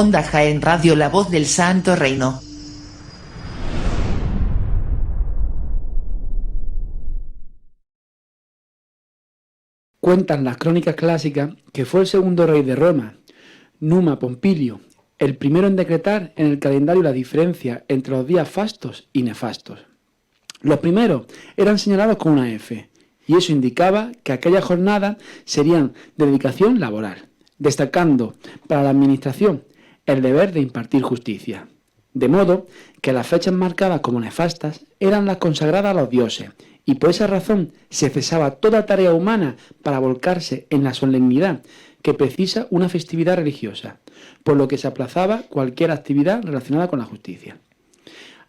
Onda Jaén Radio, la voz del Santo Reino. Cuentan las crónicas clásicas que fue el segundo rey de Roma, Numa Pompilio, el primero en decretar en el calendario la diferencia entre los días fastos y nefastos. Los primeros eran señalados con una F, y eso indicaba que aquellas jornadas serían de dedicación laboral, destacando para la administración el deber de impartir justicia. De modo que las fechas marcadas como nefastas eran las consagradas a los dioses, y por esa razón se cesaba toda tarea humana para volcarse en la solemnidad que precisa una festividad religiosa, por lo que se aplazaba cualquier actividad relacionada con la justicia.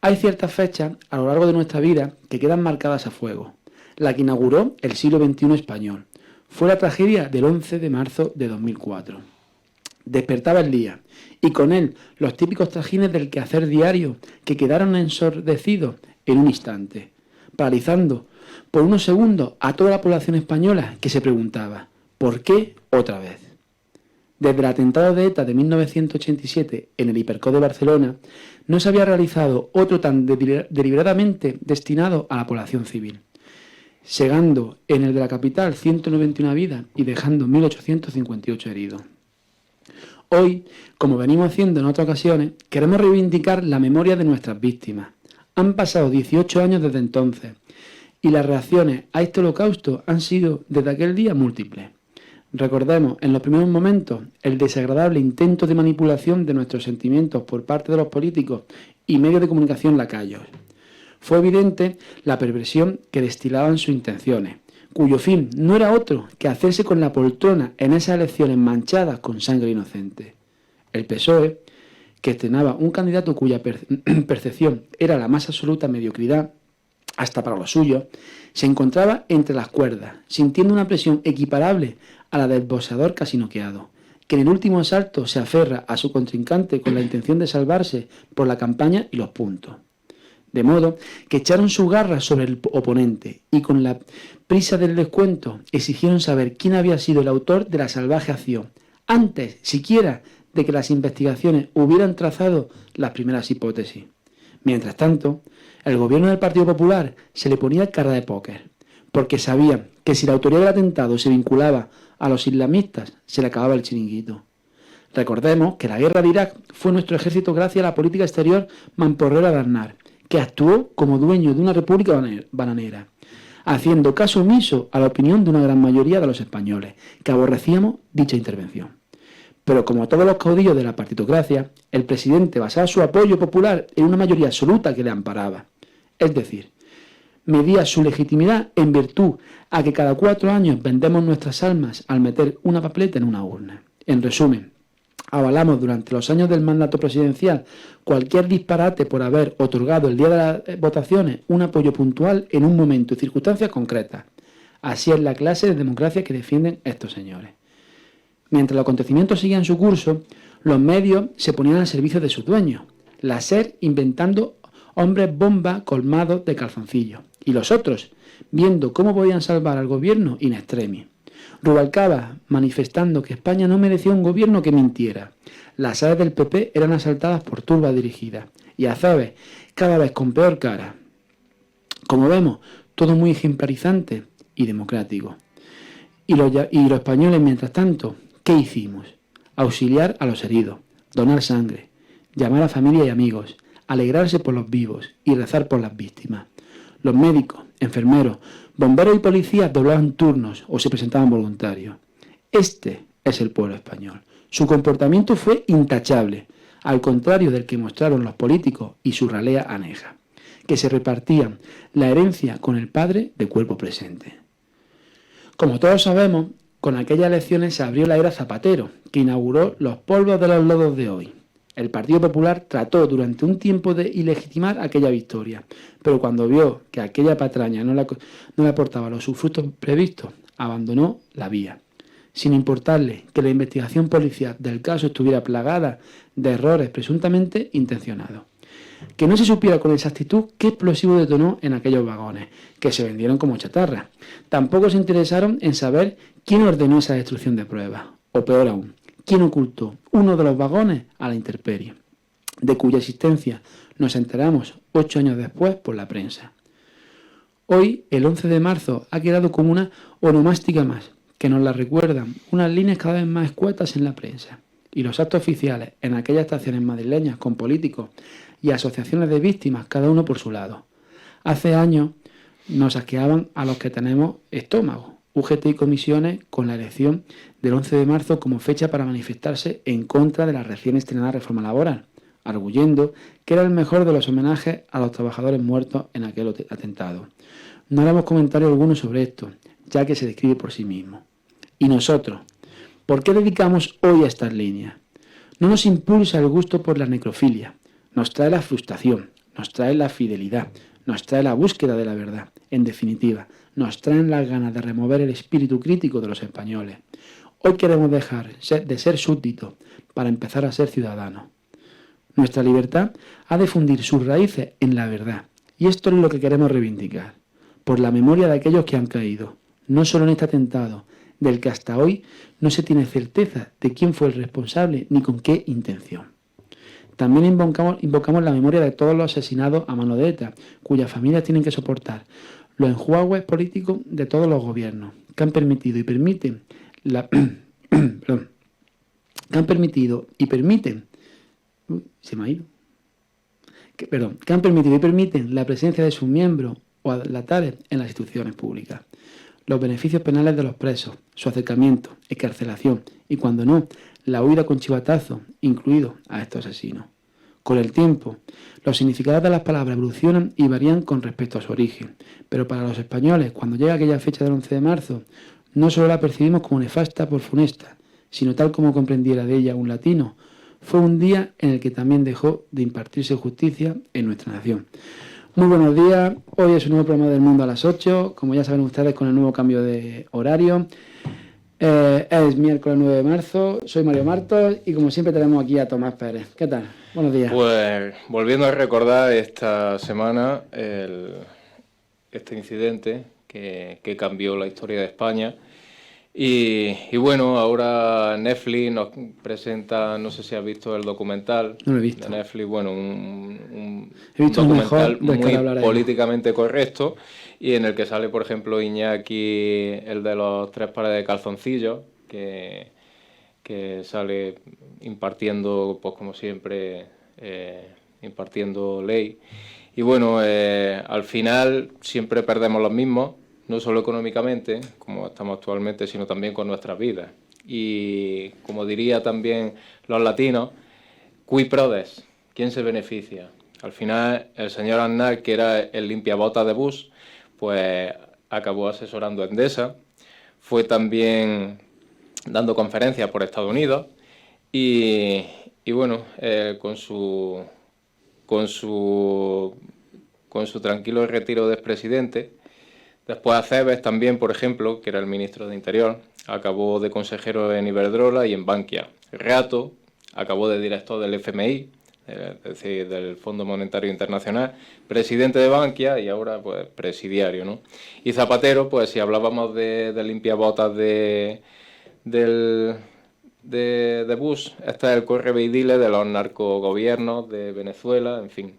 Hay ciertas fechas a lo largo de nuestra vida que quedan marcadas a fuego. La que inauguró el siglo XXI español fue la tragedia del 11 de marzo de 2004. Despertaba el día, y con él los típicos trajines del quehacer diario que quedaron ensordecidos en un instante, paralizando por unos segundos a toda la población española que se preguntaba, ¿por qué otra vez? Desde el atentado de ETA de 1987 en el Hipercor de Barcelona, no se había realizado otro tan deliberadamente destinado a la población civil, segando en el de la capital 191 vidas y dejando 1.858 heridos. Hoy, como venimos haciendo en otras ocasiones, queremos reivindicar la memoria de nuestras víctimas. Han pasado 18 años desde entonces, y las reacciones a este holocausto han sido desde aquel día múltiples. Recordemos en los primeros momentos el desagradable intento de manipulación de nuestros sentimientos por parte de los políticos y medios de comunicación lacayos. Fue evidente la perversión que destilaban sus intenciones, cuyo fin no era otro que hacerse con la poltrona en esas elecciones manchadas con sangre inocente. El PSOE, que estrenaba un candidato cuya percepción era la más absoluta mediocridad, hasta para los suyos, se encontraba entre las cuerdas, sintiendo una presión equiparable a la del boxeador casi noqueado, que en el último asalto se aferra a su contrincante con la intención de salvarse por la campaña y los puntos. De modo que echaron sus garras sobre el oponente y con la prisa del descuento exigieron saber quién había sido el autor de la salvaje acción, antes siquiera de que las investigaciones hubieran trazado las primeras hipótesis. Mientras tanto, el gobierno del Partido Popular se le ponía cara de póker, porque sabían que si la autoría del atentado se vinculaba a los islamistas, se le acababa el chiringuito. Recordemos que la guerra de Irak fue nuestro ejército gracias a la política exterior mamporrera de Aznar, que actuó como dueño de una república bananera, haciendo caso omiso a la opinión de una gran mayoría de los españoles, que aborrecíamos dicha intervención. Pero como todos los caudillos de la partitocracia, el presidente basaba su apoyo popular en una mayoría absoluta que le amparaba. Es decir, medía su legitimidad en virtud a que cada 4 años vendemos nuestras almas al meter una papeleta en una urna. En resumen, avalamos durante los años del mandato presidencial cualquier disparate por haber otorgado el día de las votaciones un apoyo puntual en un momento y circunstancias concretas. Así es la clase de democracia que defienden estos señores. Mientras los acontecimientos seguían su curso, los medios se ponían al servicio de sus dueños, la SER inventando hombres bomba colmados de calzoncillos, y los otros viendo cómo podían salvar al gobierno in extremis. Rubalcaba manifestando que España no merecía un gobierno que mintiera. Las sedes del PP eran asaltadas por turbas dirigidas, y Azaves cada vez con peor cara. Como vemos, todo muy ejemplarizante y democrático. Y los españoles, mientras tanto, ¿qué hicimos? Auxiliar a los heridos, donar sangre, llamar a familia y amigos, alegrarse por los vivos y rezar por las víctimas. Los médicos, enfermeros, bomberos y policías doblaban turnos o se presentaban voluntarios. Este es el pueblo español. Su comportamiento fue intachable, al contrario del que mostraron los políticos y su ralea aneja, que se repartían la herencia con el padre de cuerpo presente. Como todos sabemos, con aquellas elecciones se abrió la era Zapatero, que inauguró los polvos de los lodos de hoy. El Partido Popular trató durante un tiempo de ilegitimar aquella victoria, pero cuando vio que aquella patraña no le aportaba los frutos previstos, abandonó la vía, sin importarle que la investigación policial del caso estuviera plagada de errores presuntamente intencionados. Que no se supiera con exactitud qué explosivo detonó en aquellos vagones, que se vendieron como chatarra. Tampoco se interesaron en saber quién ordenó esa destrucción de pruebas, o peor aún, ¿Quién ocultó uno de los vagones a la intemperie, de cuya existencia nos enteramos 8 años después por la prensa? Hoy, el 11 de marzo, ha quedado como una onomástica más, que nos la recuerdan unas líneas cada vez más escuetas en la prensa. Y los actos oficiales en aquellas estaciones madrileñas con políticos y asociaciones de víctimas, cada uno por su lado. Hace años nos asqueaban a los que tenemos estómago. UGT y comisiones con la elección del 11 de marzo como fecha para manifestarse en contra de la recién estrenada reforma laboral, arguyendo que era el mejor de los homenajes a los trabajadores muertos en aquel atentado. No haremos comentario alguno sobre esto, ya que se describe por sí mismo. ¿Y nosotros? ¿Por qué dedicamos hoy a estas líneas? No nos impulsa el gusto por la necrofilia, nos trae la frustración, nos trae la fidelidad, nos trae la búsqueda de la verdad. En definitiva, nos traen las ganas de remover el espíritu crítico de los españoles. Hoy queremos dejar de ser súbditos para empezar a ser ciudadanos. Nuestra libertad ha de fundir sus raíces en la verdad, y esto es lo que queremos reivindicar, por la memoria de aquellos que han caído, no solo en este atentado, del que hasta hoy no se tiene certeza de quién fue el responsable ni con qué intención. También invocamos la memoria de todos los asesinados a mano de ETA, cuyas familias tienen que soportar los enjuagues políticos de todos los gobiernos, que han permitido y permiten que han permitido y permiten la presencia de sus miembros o adlatales en las instituciones públicas, los beneficios penales de los presos, su acercamiento, excarcelación y, cuando no, la huida con chivatazo, incluido a estos asesinos. Con el tiempo, los significados de las palabras evolucionan y varían con respecto a su origen, pero para los españoles, cuando llega aquella fecha del 11 de marzo, no solo la percibimos como nefasta por funesta, sino tal como comprendiera de ella un latino, fue un día en el que también dejó de impartirse justicia en nuestra nación. Muy buenos días, hoy es un nuevo programa del Mundo a las 8, como ya saben ustedes, con el nuevo cambio de horario. Es miércoles 9 de marzo, soy Mario Martos y como siempre tenemos aquí a Tomás Pérez. ¿Qué tal? Buenos días. Pues volviendo a recordar esta semana este incidente que cambió la historia de España. Y bueno, ahora Netflix nos presenta, no sé si has visto el documental. No lo he visto. De Netflix, bueno, un documental muy políticamente correcto y en el que sale, por ejemplo, Iñaki, el de los 3 pares de calzoncillos, que sale impartiendo, pues como siempre, impartiendo ley. Y bueno, al final siempre perdemos los mismos, no solo económicamente, como estamos actualmente, sino también con nuestras vidas. Y como diría también los latinos, cui prodest, ¿quién se beneficia? Al final, el señor Aznar, que era el limpiabotas de Bush, pues acabó asesorando a Endesa, fue también dando conferencias por Estados Unidos y bueno, con su tranquilo retiro de expresidente. Después Acebes también, por ejemplo, que era el ministro de Interior, acabó de consejero en Iberdrola y en Bankia. Rato acabó de director del FMI, es decir, del Fondo Monetario Internacional, presidente de Bankia y ahora pues presidiario, ¿no? Y Zapatero, pues si hablábamos de limpiabotas de Bush, este es el correveidile de los narcogobiernos de Venezuela, en fin,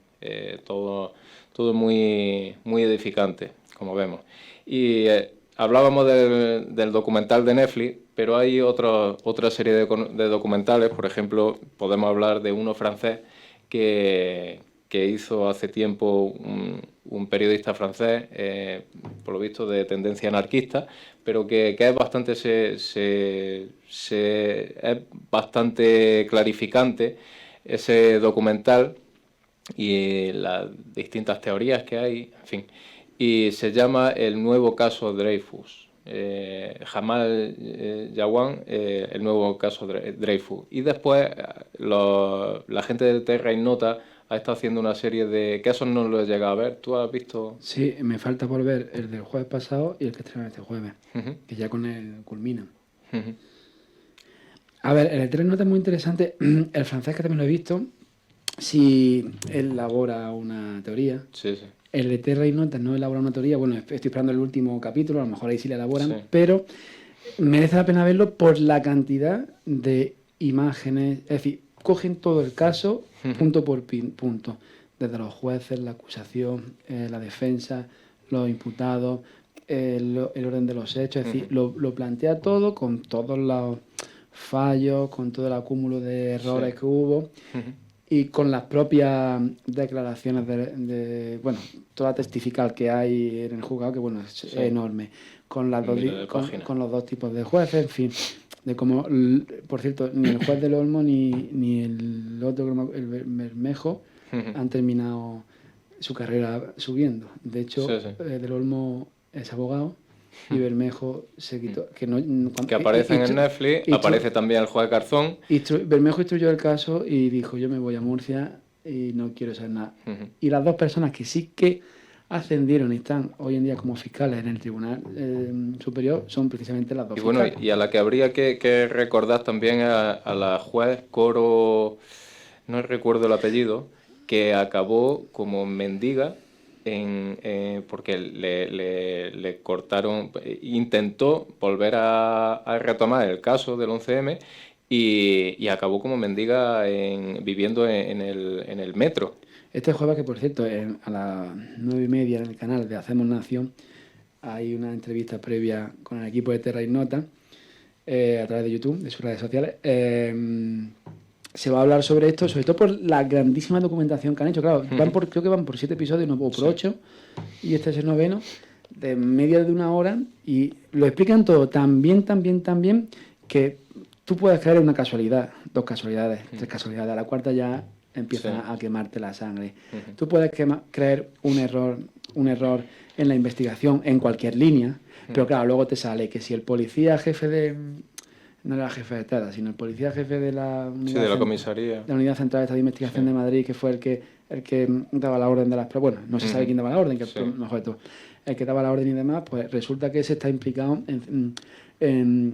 todo muy, muy edificante, como vemos. Y hablábamos del documental de Netflix, pero hay otra serie de documentales. Por ejemplo, podemos hablar de uno francés que hizo hace tiempo un periodista francés, por lo visto de tendencia anarquista, pero que es bastante clarificante ese documental y las distintas teorías que hay, en fin. Y se llama El nuevo caso Dreyfus, Jamal Yawan, el nuevo caso Dreyfus. Y después la gente de Terra Innota ha estado haciendo una serie de casos, no lo he llegado a ver. ¿Tú has visto? Sí, me falta por ver el del jueves pasado y el que estrena este jueves, que ya con él culminan. A ver, el de Terra Innota es muy interesante. El francés, que también lo he visto, si él elabora una teoría. Sí. El de Terra Innota no elabora una teoría, bueno, estoy esperando el último capítulo, a lo mejor ahí sí la elaboran, sí. Pero merece la pena verlo por la cantidad de imágenes, es decir, cogen todo el caso punto por punto, desde los jueces, la acusación, la defensa, los imputados, el orden de los hechos, es decir, lo plantea todo con todos los fallos, con todo el acúmulo de errores que hubo y con las propias declaraciones bueno, toda testifical que hay en el juzgado, que bueno, es enorme, con con los dos tipos de jueces, en fin, de cómo, por cierto, ni el juez del Olmo ni el otro, el Bermejo, han terminado su carrera subiendo. De hecho, del Olmo es abogado y Bermejo se quitó. Que aparece en Netflix, aparece también el juez Garzón. Bermejo instruyó el caso y dijo: yo me voy a Murcia y no quiero saber nada. Y las dos personas que sí que ascendieron y están hoy en día como fiscales en el Tribunal Superior son precisamente las dos fiscales. Y a la que habría que recordar también a la juez Coro, no recuerdo el apellido, que acabó como mendiga porque le cortaron, intentó volver a retomar el caso del 11M y acabó como mendiga viviendo en el metro. Este jueves, que por cierto, a las 9:30 en el canal de Hacemos Nación, hay una entrevista previa con el equipo de Terra Ignota a través de YouTube, de sus redes sociales. Se va a hablar sobre esto, sobre todo por la grandísima documentación que han hecho. Claro, creo que van por 7 episodios, no, o por 8, y este es el 9º, de media de 1 hora, y lo explican todo tan bien, que tú puedes creer una casualidad, 2 casualidades, 3 casualidades, a la cuarta ya empieza a quemarte la sangre. Tú puedes creer un error en la investigación en cualquier línea, pero claro, luego te sale que si el policía jefe de... no era jefe de TEDA, sino el policía jefe de la unidad, de la comisaría, de la Unidad Central de Investigación de Madrid, que fue el que daba la orden de las pruebas. Bueno, no se sabe quién daba la orden, que mejor de todo. El que daba la orden y demás, pues resulta que ese está implicado en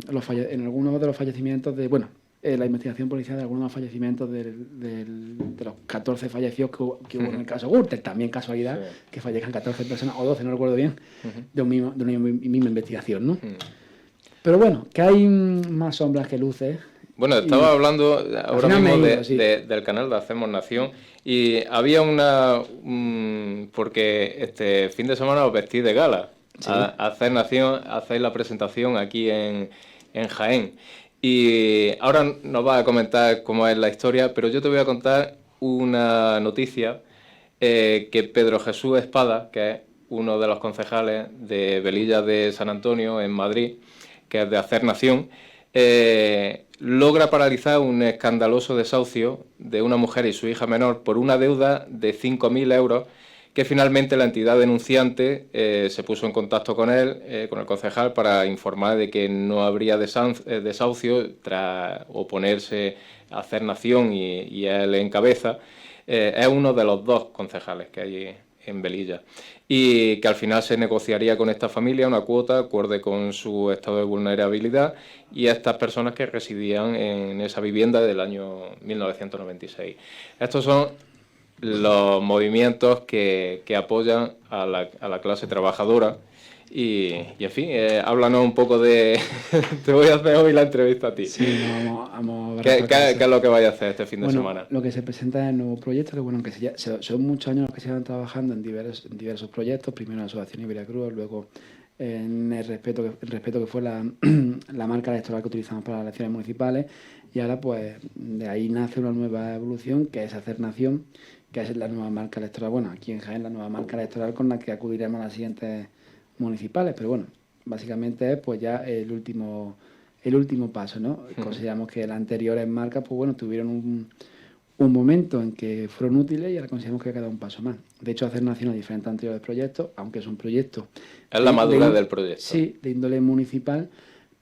algunos de los fallecimientos de... Bueno, la investigación policial de algunos de los fallecimientos de los 14 fallecidos que hubo en el caso Gürtel. También casualidad que fallezcan 14 personas, o 12, no recuerdo bien, de una misma investigación, ¿no? Pero bueno, que hay más sombras que luces. Bueno, estaba hablando ahora mismo del canal de Hacemos Nación y había porque este fin de semana os vestí de gala. Hacer Nación, hacéis la presentación aquí en Jaén. Y ahora nos vas a comentar cómo es la historia, pero yo te voy a contar una noticia que Pedro Jesús Espada, que es uno de los concejales de Velilla de San Antonio en Madrid, que es de Hacer Nación, logra paralizar un escandaloso desahucio de una mujer y su hija menor por una deuda de 5.000 euros que finalmente la entidad denunciante se puso en contacto con él, con el concejal, para informar de que no habría desahucio tras oponerse a Hacer Nación y él encabeza. Es uno de los 2 concejales que hay en Velilla, y que al final se negociaría con esta familia una cuota acorde con su estado de vulnerabilidad y a estas personas que residían en esa vivienda del año 1996. Estos son los movimientos que apoyan a la clase trabajadora y en fin, háblanos un poco de... Te voy a hacer hoy la entrevista a ti. Sí, vamos a ver ¿Qué es lo que vais a hacer este fin de semana? Lo que se presenta es el nuevo proyecto, que bueno, son muchos años los que se van trabajando en diversos proyectos, primero en la Asociación Iberia Cruz, luego en el respeto que fue la marca electoral que utilizamos para las elecciones municipales, y ahora pues de ahí nace una nueva evolución, que es Hacer Nación, que es la nueva marca electoral, bueno, aquí en Jaén la nueva marca electoral con la que acudiremos a las siguientes municipales, pero bueno, básicamente es pues ya el último paso, ¿no? Consideramos que las anteriores marcas, pues bueno, tuvieron un momento en que fueron útiles y ahora consideramos que ha quedado un paso más. De hecho, Hacer Nación a diferentes anteriores proyectos, aunque es un proyecto... Es la madurez del proyecto. Sí, de índole municipal,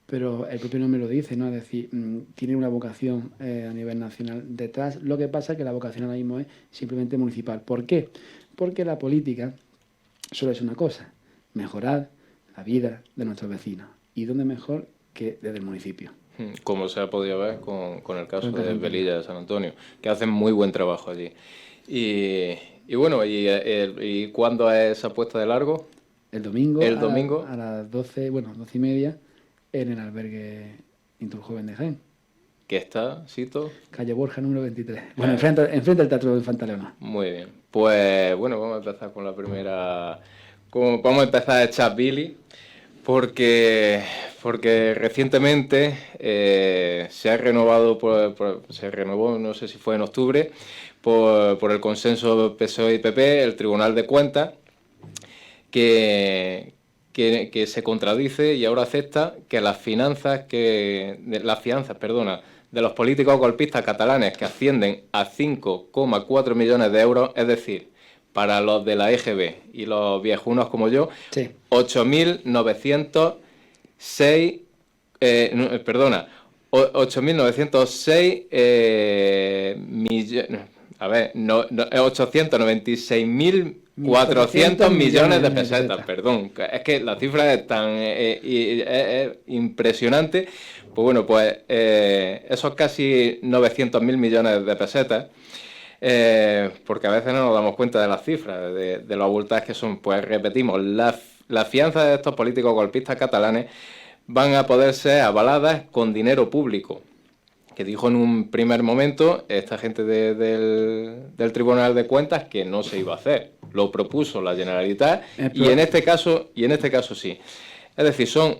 pero el propio nombre lo dice, ¿no? Es decir, tiene una vocación a nivel nacional detrás. Lo que pasa es que la vocación ahora mismo es simplemente municipal. ¿Por qué? Porque la política solo es una cosa: mejorar la vida de nuestros vecinos. ¿Y dónde mejor que desde el municipio? Como se ha podido ver con el caso de Velilla de San Antonio, que hacen muy buen trabajo allí. Y bueno, ¿y cuándo es esa puesta de largo? El domingo. El domingo. A las 12:30, en el albergue Inturjoven de Jaén. que está, Sito. Calle Borja, número 23. Bueno, enfrente del Teatro de Infanta Leona. Muy bien. Pues bueno, vamos a empezar con la primera. Vamos a empezar a echar Billy. Porque recientemente se ha renovado, se renovó, no sé si fue en octubre, por el consenso PSOE y PP, el Tribunal de Cuentas, que se contradice y ahora acepta que las fianzas de los políticos golpistas catalanes, que ascienden a 5,4 millones de euros, es decir, para los de la EGB y los viejunos como yo, sí. 8.906 millones, 896.400 millones de pesetas, perdón. Es que la cifra es tan es impresionante. Pues bueno, pues esos casi 900.000 millones de pesetas, porque a veces no nos damos cuenta de las cifras, de lo abultadas que son. Pues repetimos, las fianzas de estos políticos golpistas catalanes van a poder ser avaladas con dinero público, que dijo en un primer momento esta gente del Tribunal de Cuentas que no se iba a hacer. Lo propuso la Generalitat y en este caso sí. Es decir, son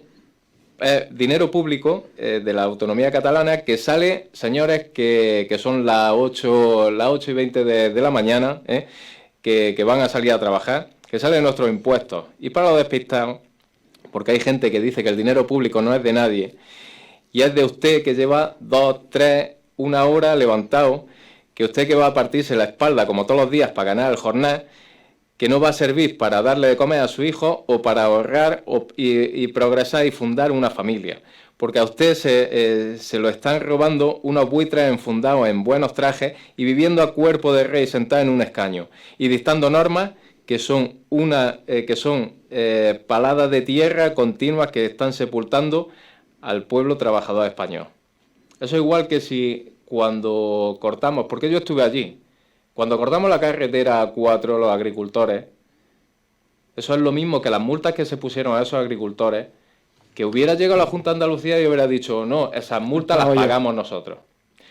dinero público de la autonomía catalana que sale, señores, que son las 8:20 de la mañana, que van a salir a trabajar, que salen nuestros impuestos. Y para los despistados, porque hay gente que dice que el dinero público no es de nadie, y es de usted que lleva 2, 3, 1 hora levantado, que usted que va a partirse la espalda como todos los días para ganar el jornal, que no va a servir para darle de comer a su hijo o para ahorrar y progresar y fundar una familia. Porque a usted se lo están robando unos buitres enfundados en buenos trajes y viviendo a cuerpo de rey sentado en un escaño y dictando normas que son paladas de tierra continuas que están sepultando al pueblo trabajador español. Eso es igual que si cuando cortamos, porque yo estuve allí, cuando cortamos la carretera A4 los agricultores, eso es lo mismo que las multas que se pusieron a esos agricultores, que hubiera llegado la Junta de Andalucía y hubiera dicho, no, esas multas las pagamos nosotros.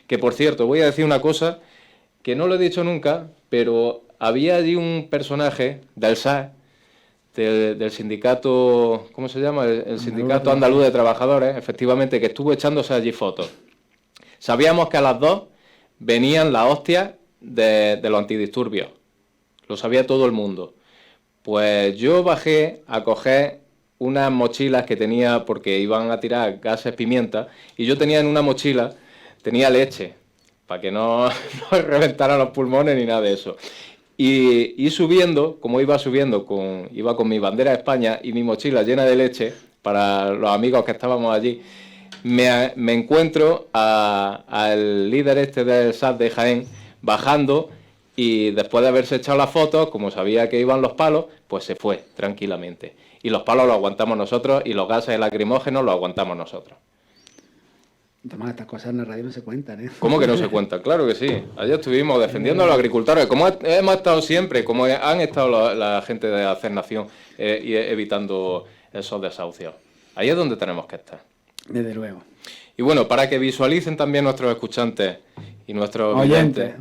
Que por cierto, voy a decir una cosa que no lo he dicho nunca, pero había allí un personaje del SAS, del sindicato, ¿cómo se llama? El Sindicato Andaluz de Trabajadores, efectivamente, que estuvo echándose allí fotos. Sabíamos que a las 2 venían las hostias de los antidisturbios. Lo sabía todo el mundo. Pues yo bajé a coger unas mochilas que tenía, porque iban a tirar gases pimienta, y yo tenía en una mochila, tenía leche, para que no reventaran los pulmones ni nada de eso. Y subiendo, como iba con mi bandera de España y mi mochila llena de leche, para los amigos que estábamos allí, me encuentro al líder del SAS de Jaén bajando, y después de haberse echado las fotos, como sabía que iban los palos, pues se fue tranquilamente. Y los palos los aguantamos nosotros y los gases lacrimógenos los aguantamos nosotros. Tomás, estas cosas en la radio no se cuentan, ¿eh? ¿Cómo que no se cuentan? Claro que sí. Ayer estuvimos defendiendo a los agricultores, como hemos estado siempre, como han estado la gente de Hacer Nación, y evitando esos desahucios. Ahí es donde tenemos que estar. Desde luego. Y bueno, para que visualicen también nuestros escuchantes y nuestros oyentes,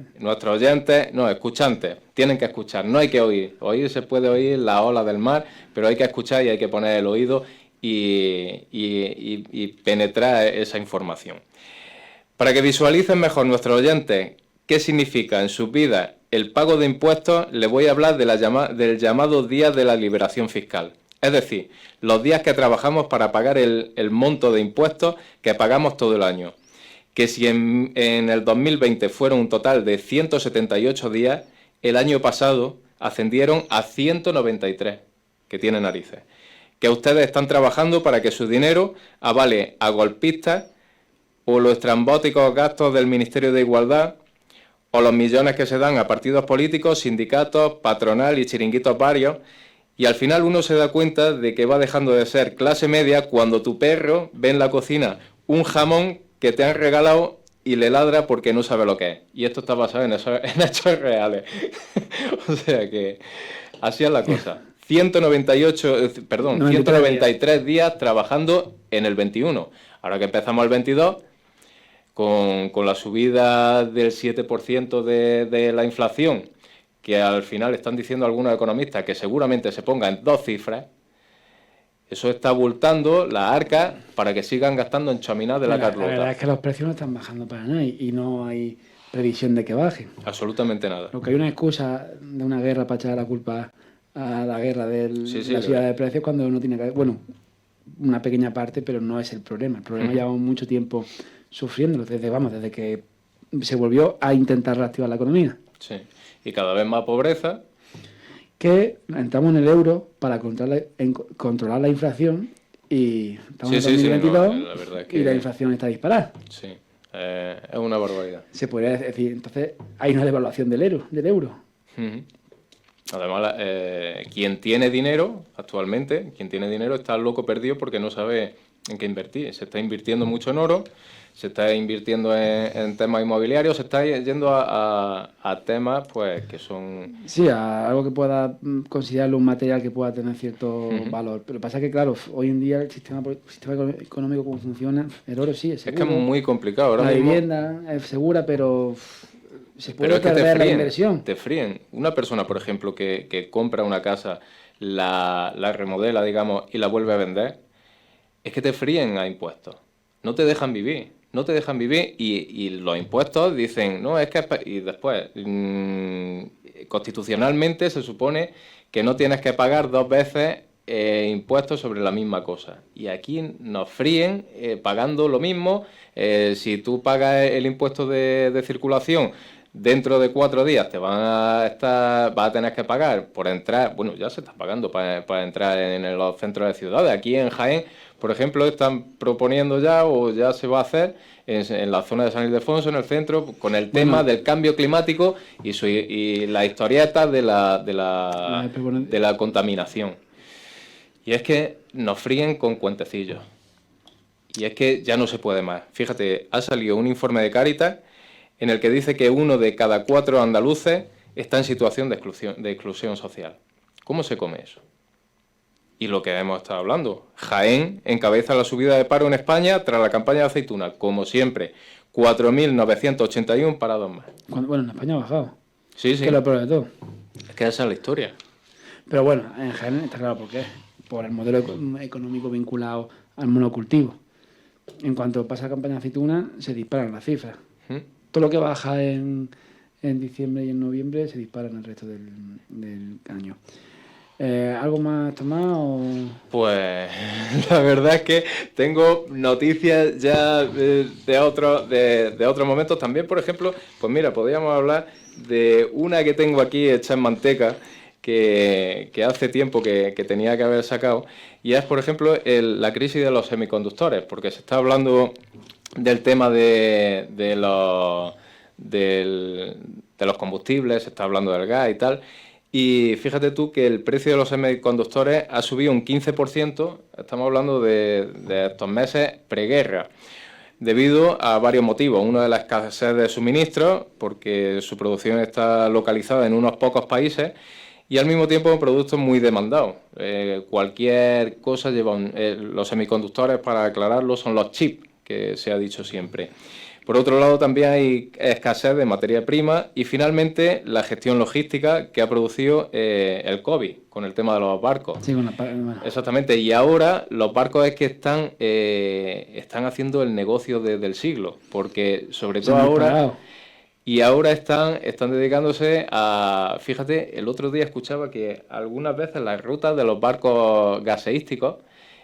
escuchantes, tienen que escuchar, no hay que oír. Oír se puede oír la ola del mar, pero hay que escuchar y hay que poner el oído y penetrar esa información. Para que visualicen mejor nuestros oyentes qué significa en sus vidas el pago de impuestos, les voy a hablar del llamado Día de la Liberación Fiscal. Es decir, los días que trabajamos para pagar el monto de impuestos que pagamos todo el año. Que si en el 2020 fueron un total de 178 días, el año pasado ascendieron a 193, que tiene narices. Que ustedes están trabajando para que su dinero avale a golpistas o los estrambóticos gastos del Ministerio de Igualdad o los millones que se dan a partidos políticos, sindicatos, patronal y chiringuitos varios. Y al final uno se da cuenta de que va dejando de ser clase media cuando tu perro ve en la cocina un jamón que te han regalado y le ladra porque no sabe lo que es. Y esto está basado en hechos reales. O sea que así es la cosa. 193 días trabajando en el 21. Ahora que empezamos el 22, con la subida del 7% de la inflación, que al final están diciendo algunos economistas que seguramente se ponga en 2 cifras, eso está abultando las arcas para que sigan gastando en chaminar de la Carlota. La verdad es que los precios no están bajando para nada y no hay previsión de que bajen. Absolutamente nada. Lo que hay una excusa de una guerra para echar la culpa a la guerra de la subida de precios cuando uno tiene que... Bueno, una pequeña parte, pero no es el problema. El problema llevamos mucho tiempo sufriéndolo, desde que se volvió a intentar reactivar la economía. Sí, y cada vez más pobreza. Que entramos en el euro para controlar la inflación y estamos en 2022 la verdad es que... y la inflación está disparada. Sí, es una barbaridad. Se podría decir, entonces hay una devaluación del euro. Además, quien tiene dinero actualmente, está loco perdido porque no sabe en qué invertir. Se está invirtiendo mucho en oro, se está invirtiendo en temas inmobiliarios, se está yendo a temas pues que son... Sí, a algo que pueda considerarlo un material que pueda tener cierto valor. Pero pasa que, claro, hoy en día el sistema económico como funciona, el oro sí es seguro. Es que es muy complicado. Ahora la mismo, vivienda es segura, pero se puede pero es que perder la inversión. Te fríen. Una persona, por ejemplo, que compra una casa, la remodela, digamos, y la vuelve a vender, es que te fríen a impuestos. No te dejan vivir. No te dejan vivir y los impuestos dicen, no, es que... Y después, constitucionalmente se supone que no tienes que pagar 2 veces impuestos sobre la misma cosa. Y aquí nos fríen pagando lo mismo. Si tú pagas el impuesto de circulación, dentro de 4 días vas a tener que pagar por entrar, bueno, ya se está pagando para entrar en los centros de ciudades. Aquí en Jaén, por ejemplo, están proponiendo ya, o ya se va a hacer, en la zona de San Ildefonso, en el centro, con el tema del cambio climático y la historieta de la contaminación. Y es que nos fríen con cuentecillos. Y es que ya no se puede más. Fíjate, ha salido un informe de Cáritas en el que dice que 1 de cada 4 andaluces está en situación de exclusión social. ¿Cómo se come eso? Y lo que hemos estado hablando, Jaén encabeza la subida de paro en España tras la campaña de aceituna, como siempre, 4.981 parados más. Bueno, en España ha bajado. Sí. Que es lo peor de todo. Es que esa es la historia. Pero bueno, en Jaén está claro por qué. Por el modelo económico vinculado al monocultivo. En cuanto pasa la campaña de aceituna, se disparan las cifras. Todo lo que baja en diciembre y en noviembre se dispara en el resto del año. ¿Algo más, Tomás? Pues la verdad es que tengo noticias ya de otros momentos también. Por ejemplo, pues mira, podríamos hablar de una que tengo aquí hecha en manteca, que hace tiempo que tenía que haber sacado, y es, por ejemplo, la crisis de los semiconductores, porque se está hablando del tema de los combustibles, se está hablando del gas y tal. Y fíjate tú que el precio de los semiconductores ha subido un 15%, estamos hablando de estos meses preguerra, debido a varios motivos. Uno de la escasez de suministros, porque su producción está localizada en unos pocos países, y al mismo tiempo productos muy demandados. Cualquier cosa lleva los semiconductores, para aclararlo, son los chips, que se ha dicho siempre. Por otro lado, también hay escasez de materia prima y, finalmente, la gestión logística que ha producido el COVID con el tema de los barcos. Sí, bueno. Exactamente. Y ahora los barcos es que están haciendo el negocio del siglo, porque sobre todo ahora... Y ahora están dedicándose a... Fíjate, el otro día escuchaba que algunas veces las rutas de los barcos gaseísticos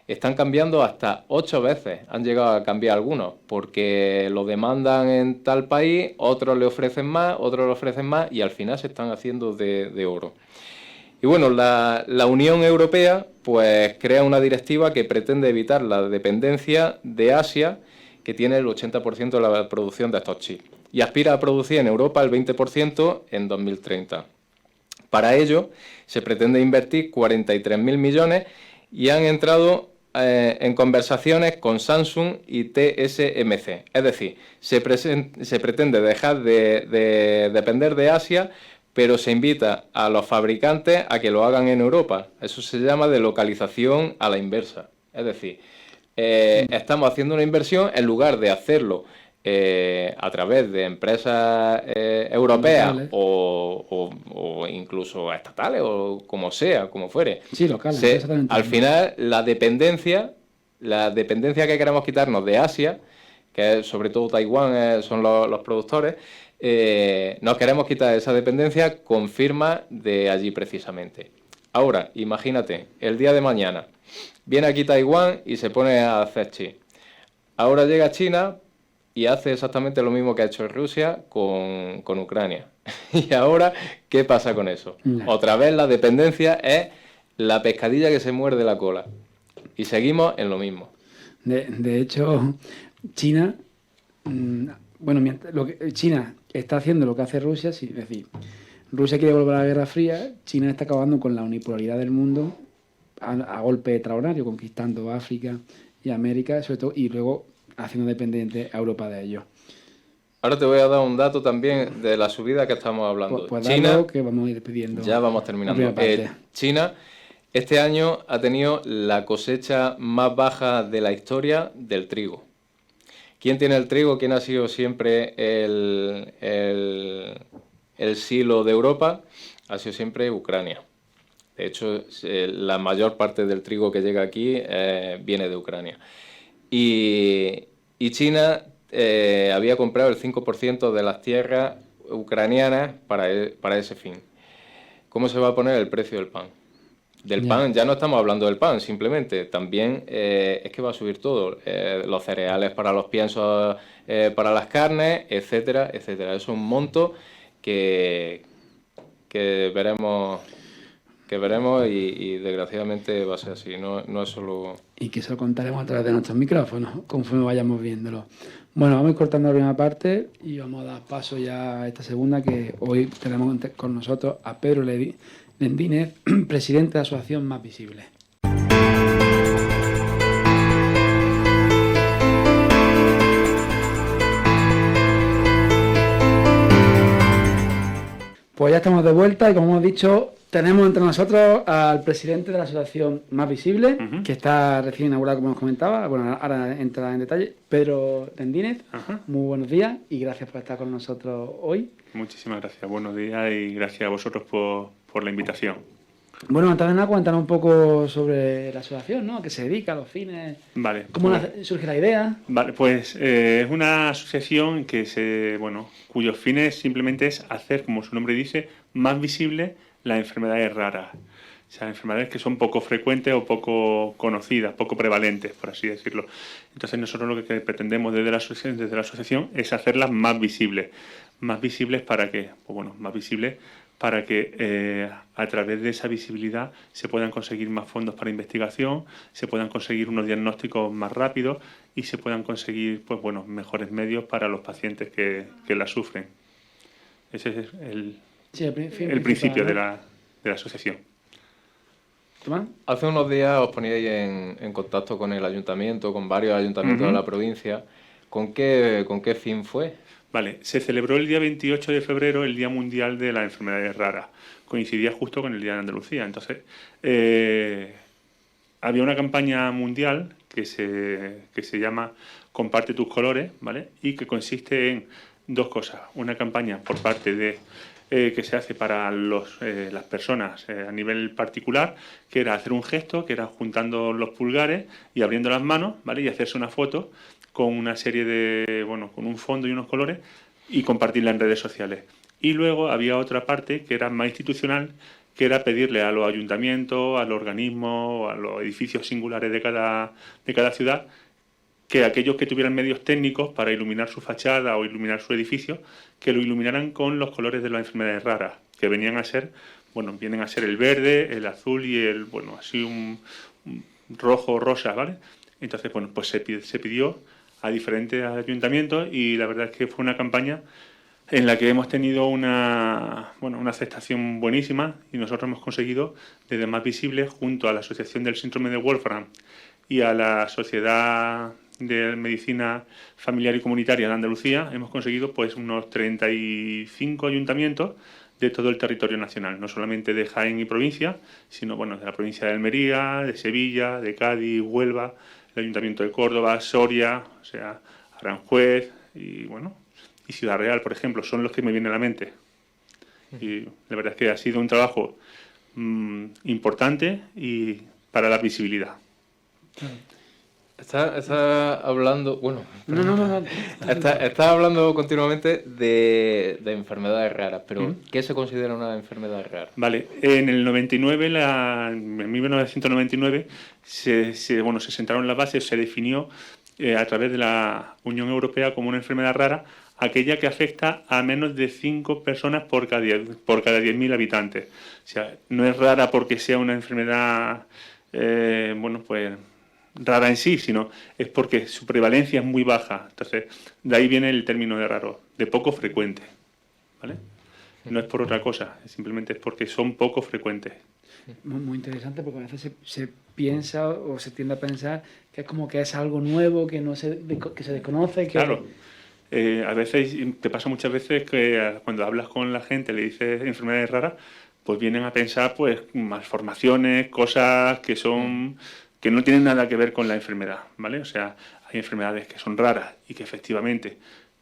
están cambiando hasta 8 veces. Han llegado a cambiar algunos, porque lo demandan en tal país, otros le ofrecen más, y al final se están haciendo de oro. Y bueno, la Unión Europea pues crea una directiva que pretende evitar la dependencia de Asia, que tiene el 80% de la producción de estos chips, y aspira a producir en Europa el 20% en 2030. Para ello, se pretende invertir 43.000 millones y han entrado en conversaciones con Samsung y TSMC. Es decir, se pretende dejar de depender de Asia, pero se invita a los fabricantes a que lo hagan en Europa. Eso se llama delocalización a la inversa. Es decir, estamos haciendo una inversión en lugar de hacerlo a través de empresas europeas Locales. o incluso estatales o como sea, como fuere. Sí, locales, Se- exactamente. al final, la dependencia que queremos quitarnos de Asia, que es, sobre todo Taiwán son los productores, nos queremos quitar esa dependencia con firmas de allí precisamente. Ahora, imagínate, el día de mañana viene aquí Taiwán y se pone a hacer chips. Ahora llega China y hace exactamente lo mismo que ha hecho Rusia con Ucrania. Y ahora, ¿qué pasa con eso? Ya. Otra vez la dependencia es la pescadilla que se muerde la cola. Y seguimos en lo mismo. De hecho, China, bueno, China está haciendo lo que hace Rusia, sí, es decir, Rusia quiere volver a la Guerra Fría, China está acabando con la unipolaridad del mundo a golpe extraordinario, conquistando África y América, sobre todo, y luego haciendo dependiente a Europa de ellos. Ahora te voy a dar un dato también de la subida que estamos hablando. Pues China, darlo, que vamos a ir pidiendo. ya vamos la terminando. primera parte. China este año ha tenido la cosecha más baja de la historia del trigo. ¿Quién tiene el trigo? ¿Quién ha sido siempre el silo de Europa? Ha sido siempre Ucrania. De hecho, la mayor parte del trigo que llega aquí viene de Ucrania. Y China había comprado el 5% de las tierras ucranianas para ese fin. ¿Cómo se va a poner el precio del pan? Del Ya. pan, ya no estamos hablando del pan, simplemente. También es que va a subir todo. Los cereales para los piensos, para las carnes, etcétera, etcétera. Es un monto que veremos y desgraciadamente va a ser así. No es solo... Y que se lo contaremos a través de nuestros micrófonos, conforme vayamos viéndolo. Bueno, vamos a ir cortando la primera parte y vamos a dar paso ya a esta segunda, que hoy tenemos con nosotros a Pedro Lendínez, presidente de la Asociación Más Visible. Pues ya estamos de vuelta y como hemos dicho, tenemos entre nosotros al presidente de la Asociación Más Visible, que está recién inaugurada, como nos comentaba. Bueno, ahora entra en detalle. Pedro Lendínez, muy buenos días y gracias por estar con nosotros hoy. Muchísimas gracias, buenos días y gracias a vosotros por la invitación. Bueno, antes de nada, cuéntanos un poco sobre la asociación, ¿no? ¿A qué se dedica, a los fines? Vale. ¿Cómo pues, surge la idea? Vale, pues es una asociación cuyos fines simplemente es hacer, como su nombre dice, más visible las enfermedades raras. O sea, enfermedades que son poco frecuentes o poco conocidas, poco prevalentes, por así decirlo. Entonces nosotros lo que pretendemos desde la asociación es hacerlas más visibles. ¿Más visibles para qué? Pues bueno, más visibles para que a través de esa visibilidad se puedan conseguir más fondos para investigación, se puedan conseguir unos diagnósticos más rápidos y se puedan conseguir pues bueno, mejores medios para los pacientes que la sufren. Ese es el principio de la asociación. ¿Tomás? Hace unos días os poníais en contacto con el ayuntamiento, con varios ayuntamientos de la provincia. ¿Con qué fin fue? Vale, se celebró el día 28 de febrero el Día Mundial de las Enfermedades Raras. Coincidía justo con el Día de Andalucía. Entonces, había una campaña mundial que se llama Comparte tus colores, ¿vale? Y que consiste en dos cosas. Una campaña por parte de que se hace para las personas a nivel particular, que era hacer un gesto, que era juntando los pulgares y abriendo las manos, ¿vale? Y hacerse una foto con una serie con un fondo y unos colores y compartirla en redes sociales. Y luego había otra parte que era más institucional, que era pedirle a los ayuntamientos, a los organismos, a los edificios singulares de cada ciudad, que aquellos que tuvieran medios técnicos para iluminar su fachada o iluminar su edificio, que lo iluminaran con los colores de las enfermedades raras, que vienen a ser el verde, el azul y un rojo o rosa, ¿vale? Entonces, pues se pidió a diferentes ayuntamientos y la verdad es que fue una campaña en la que hemos tenido una aceptación buenísima y nosotros hemos conseguido, desde Más Visible, junto a la Asociación del Síndrome de Wolfram y a la Sociedad de Medicina Familiar y Comunitaria de Andalucía, hemos conseguido pues unos 35 ayuntamientos de todo el territorio nacional, no solamente de Jaén y provincia, sino de la provincia de Almería, de Sevilla, de Cádiz, Huelva, el Ayuntamiento de Córdoba, Soria, o sea, Aranjuez, Y bueno, y Ciudad Real, por ejemplo, son los que me vienen a la mente. Y la verdad es que ha sido un trabajo importante y para dar visibilidad. Está hablando, bueno, No. está hablando continuamente de enfermedades raras, pero ¿qué se considera una enfermedad rara? Vale, en el 99, en 1999, se sentaron las bases, se definió a través de la Unión Europea como una enfermedad rara aquella que afecta a menos de 5 personas por cada 10.000 habitantes. O sea, no es rara porque sea una enfermedad, rara en sí, sino es porque su prevalencia es muy baja. Entonces, de ahí viene el término de raro, de poco frecuente, ¿vale? No es por otra cosa, simplemente es porque son poco frecuentes. Muy interesante, porque a veces se piensa o se tiende a pensar que es como que es algo nuevo, que que se desconoce. Claro. A veces, te pasa muchas veces que cuando hablas con la gente, le dices enfermedades raras, pues vienen a pensar pues malformaciones, cosas que no tienen nada que ver con la enfermedad, ¿vale? O sea, hay enfermedades que son raras y que efectivamente,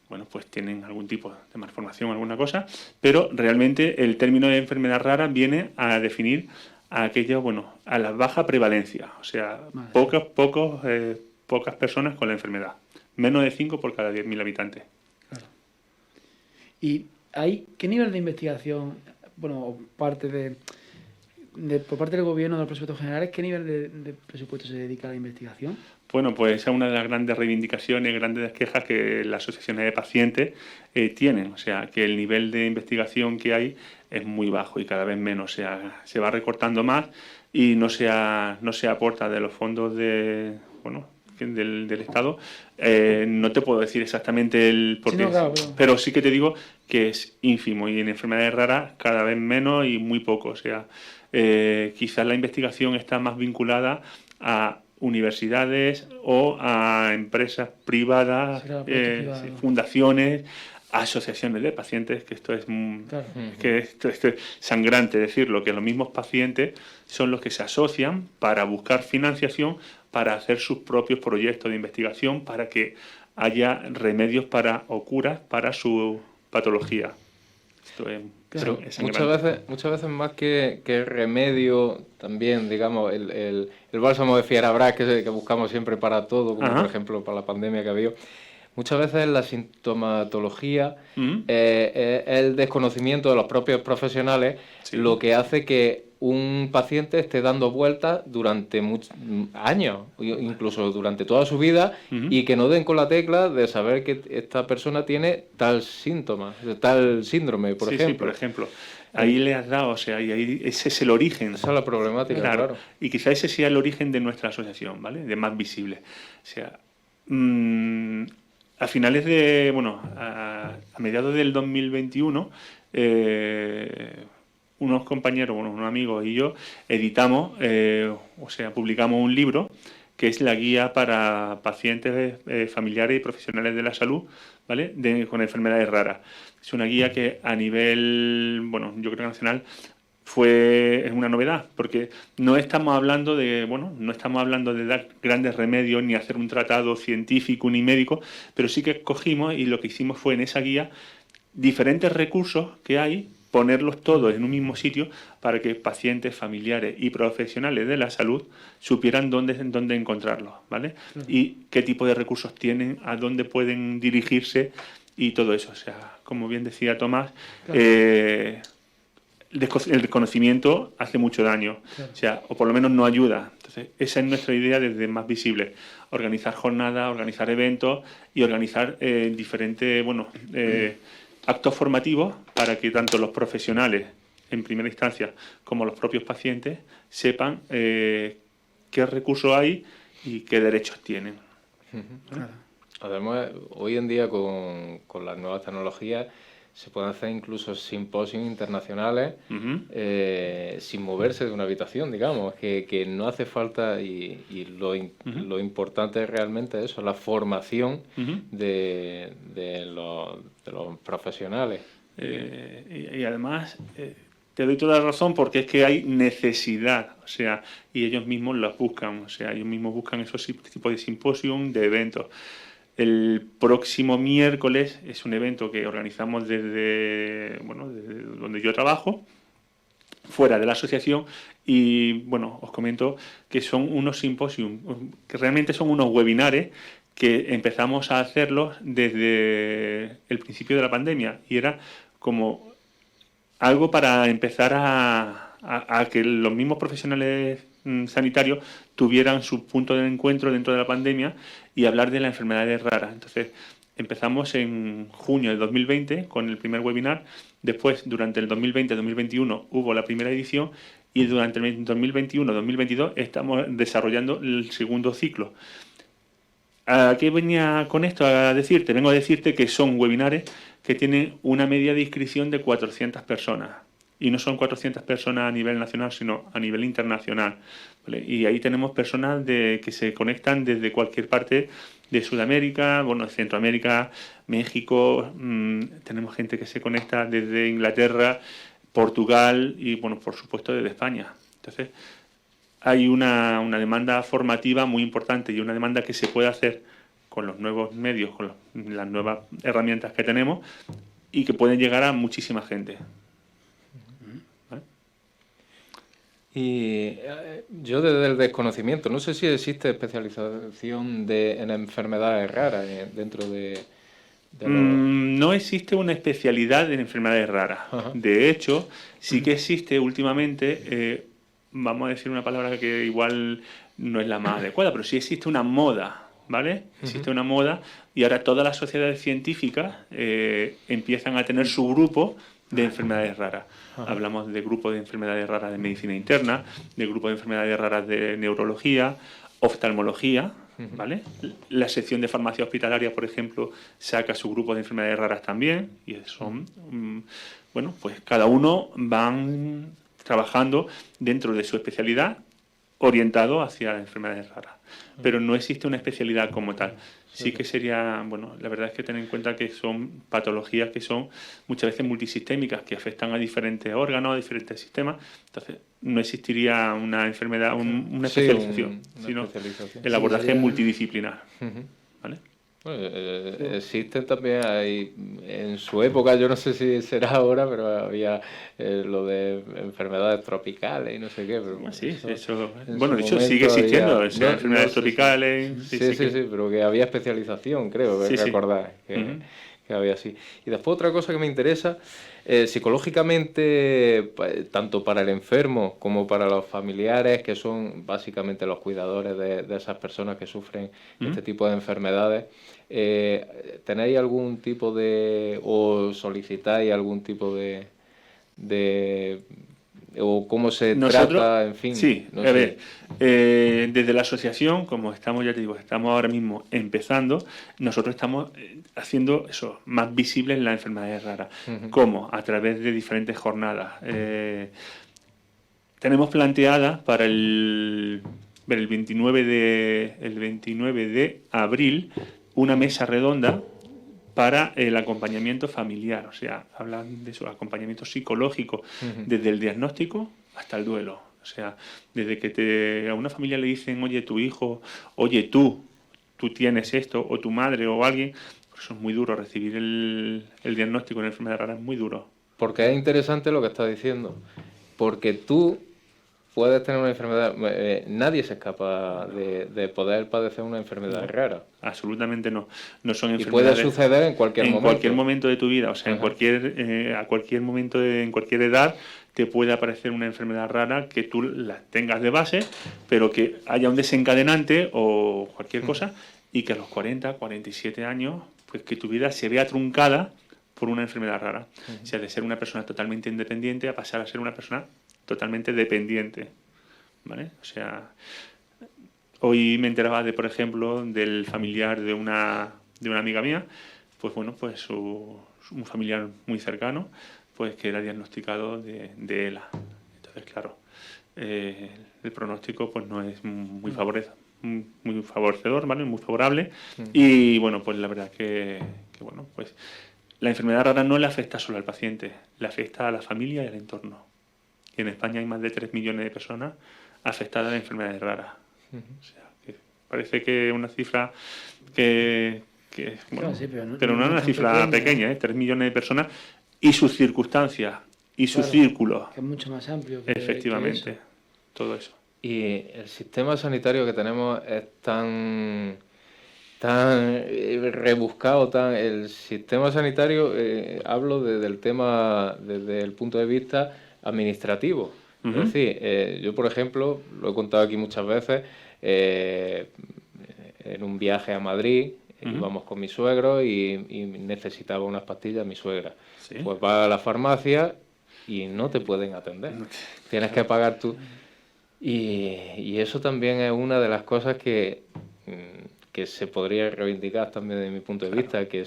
bueno, pues tienen algún tipo de malformación, alguna cosa, pero realmente el término de enfermedad rara viene a definir a aquello, a la baja prevalencia, o sea, pocas personas con la enfermedad. Menos de 5 por cada 10.000 habitantes. Claro. ¿Y qué nivel de investigación, por parte del gobierno, de los presupuestos generales, qué nivel de presupuesto se dedica a la investigación? Bueno, pues esa es una de las grandes reivindicaciones, grandes quejas que las asociaciones de pacientes tienen. O sea, que el nivel de investigación que hay es muy bajo y cada vez menos. O sea, se va recortando más y no se aporta de los fondos del Estado. No te puedo decir exactamente el por qué, pero sí que te digo que es ínfimo y en enfermedades raras cada vez menos y muy poco. O sea, quizás la investigación está más vinculada a universidades o a empresas privadas, fundaciones, asociaciones de pacientes, que esto es esto es sangrante decirlo, que los mismos pacientes son los que se asocian para buscar financiación para hacer sus propios proyectos de investigación para que haya remedios o curas para su patología. Esto es muchas veces más que el remedio, también, digamos, el bálsamo de Fierabras que buscamos siempre para todo, como por ejemplo para la pandemia que ha habido. Muchas veces la sintomatología, el desconocimiento de los propios profesionales, lo que hace que un paciente esté dando vueltas durante muchos años, incluso durante toda su vida, y que no den con la tecla de saber que esta persona tiene tal síntoma, tal síndrome, por ejemplo. Sí, por ejemplo. Ahí le has dado, o sea, y ahí ese es el origen. Esa es la problemática, claro. Y quizá ese sea el origen de nuestra asociación, ¿vale? De Más Visible. O sea, a finales de, a mediados del 2021, unos compañeros, unos amigos y yo editamos, publicamos un libro que es la guía para pacientes, familiares y profesionales de la salud, ¿vale? Con enfermedades raras. Es una guía que a nivel, yo creo que nacional, es una novedad, porque no estamos hablando de dar grandes remedios ni hacer un tratado científico ni médico, pero sí que cogimos y lo que hicimos fue en esa guía diferentes recursos que hay, ponerlos todos en un mismo sitio para que pacientes, familiares y profesionales de la salud supieran dónde encontrarlos, ¿vale? Y qué tipo de recursos tienen, a dónde pueden dirigirse y todo eso. O sea, como bien decía Tomás, el desconocimiento hace mucho daño, o sea, o por lo menos no ayuda. Entonces, esa es nuestra idea desde Más Visible: organizar jornadas, organizar eventos y organizar diferentes, actos formativos para que tanto los profesionales, en primera instancia, como los propios pacientes sepan qué recursos hay y qué derechos tienen. ¿Vale? Además, hoy en día con las nuevas tecnologías se pueden hacer incluso simposios internacionales sin moverse de una habitación, digamos, que no hace falta, y lo importante es realmente eso, la formación de los profesionales. Y además, te doy toda la razón, porque es que hay necesidad, o sea, y ellos mismos las buscan, o sea, ellos mismos buscan esos tipos de simposios, de eventos. El próximo miércoles es un evento que organizamos desde donde yo trabajo, fuera de la asociación, y bueno, os comento que son unos simposios, que realmente son unos webinares que empezamos a hacerlos desde el principio de la pandemia, y era como algo para empezar a que los mismos profesionales sanitarios tuvieran su punto de encuentro dentro de la pandemia y hablar de las enfermedades raras. Entonces, empezamos en junio del 2020 con el primer webinar. Después, durante el 2020-2021 hubo la primera edición, y durante el 2021-2022 estamos desarrollando el segundo ciclo. ¿A qué venía con esto a decirte? Vengo a decirte que son webinares que tienen una media de inscripción de 400 personas. Y no son 400 personas a nivel nacional, sino a nivel internacional, ¿vale? Y ahí tenemos personas que se conectan desde cualquier parte de Sudamérica, bueno, Centroamérica, México. Tenemos gente que se conecta desde Inglaterra, Portugal y, bueno, por supuesto, desde España. Entonces, hay una demanda formativa muy importante y una demanda que se puede hacer con los nuevos medios, con las nuevas herramientas que tenemos, y que pueden llegar a muchísima gente. ¿Vale? Y yo desde el desconocimiento, no sé si existe especialización en enfermedades raras dentro de los... No existe una especialidad en enfermedades raras. Ajá. De hecho, sí que existe últimamente, vamos a decir una palabra que igual no es la más adecuada, pero sí existe una moda, ¿vale? Existe una moda, y ahora todas las sociedades científicas empiezan a tener su grupo de enfermedades raras. Hablamos de grupos de enfermedades raras de medicina interna, de grupos de enfermedades raras de neurología, oftalmología, ¿vale? La sección de farmacia hospitalaria, por ejemplo, saca su grupo de enfermedades raras también, y son, bueno, pues cada uno van trabajando dentro de su especialidad, orientado hacia las enfermedades raras. Pero no existe una especialidad como tal. Sí que sería, bueno, la verdad es que tener en cuenta que son patologías que son muchas veces multisistémicas, que afectan a diferentes órganos, a diferentes sistemas. Entonces, no existiría una enfermedad, una especialización, sino el abordaje sería... multidisciplinar. ¿Vale? Bueno, existen también, en su época, yo no sé si será ahora, pero había lo de enfermedades tropicales y no sé qué. Pero bueno, sí, eso en bueno, su de hecho sigue momento existiendo, había- son enfermedades sé si- tropicales. Sí, pero que había especialización, creo, Sí, sí. recordar que había así. Y después otra cosa que me interesa, psicológicamente, tanto para el enfermo como para los familiares, que son básicamente los cuidadores de esas personas que sufren este tipo de enfermedades, ¿tenéis algún tipo o solicitáis algún tipo o cómo se trata, en fin? Sí, no a sé. ver, desde la asociación, como estamos, ya te digo, estamos ahora mismo empezando, nosotros estamos haciendo eso, más visible en las enfermedades raras. ¿Cómo? A través de diferentes jornadas. Tenemos planteada para el 29 de abril una mesa redonda para el acompañamiento familiar, o sea, hablan de su acompañamiento psicológico, desde el diagnóstico hasta el duelo. O sea, desde que a una familia le dicen, oye, tu hijo, oye, tú tienes esto, o tu madre o alguien, pues eso es muy duro, recibir el diagnóstico de una enfermedad rara es muy duro. Porque es interesante lo que estás diciendo, porque tú puedes tener una enfermedad, nadie se escapa de poder padecer una enfermedad rara. Absolutamente no. No son Y enfermedades. puede suceder en cualquier momento. En cualquier momento de tu vida, o sea, a cualquier momento, en cualquier edad, te puede aparecer una enfermedad rara que tú la tengas de base, pero que haya un desencadenante o cualquier cosa, y que a los 40, 47 años, pues que tu vida se vea truncada por una enfermedad rara. O sea, de ser una persona totalmente independiente a pasar a ser una persona totalmente dependiente, ¿vale? O sea, hoy me enteraba por ejemplo, del familiar de una amiga mía, pues bueno, pues un familiar muy cercano, pues que era diagnosticado de ELA. Entonces, claro, el pronóstico pues no es muy favorecedor, ¿vale? Muy favorable. Y bueno, pues la verdad que bueno, pues la enfermedad rara no le afecta solo al paciente, le afecta a la familia y al entorno. Y en España hay más de 3 millones de personas afectadas de enfermedades raras. O sea, que parece que es una cifra que que Claro, bueno, sí, pero pero no es no una tan cifra pequeña, 3 millones de personas y sus circunstancias y sus Claro, círculos, que es mucho más amplio que efectivamente, eso. todo eso. Y el sistema sanitario que tenemos es tan rebuscado, el sistema sanitario, hablo desde el tema, desde el punto de vista administrativo. Es Ujú. decir, yo por ejemplo, lo he contado aquí muchas veces, en un viaje a Madrid, Ujú. íbamos con mi suegro y necesitaba unas pastillas mi suegra. Sí. Pues va a la farmacia y no te pueden atender. Tienes que pagar tú. Y eso también es una de las cosas que se podría reivindicar también desde mi punto de vista, es que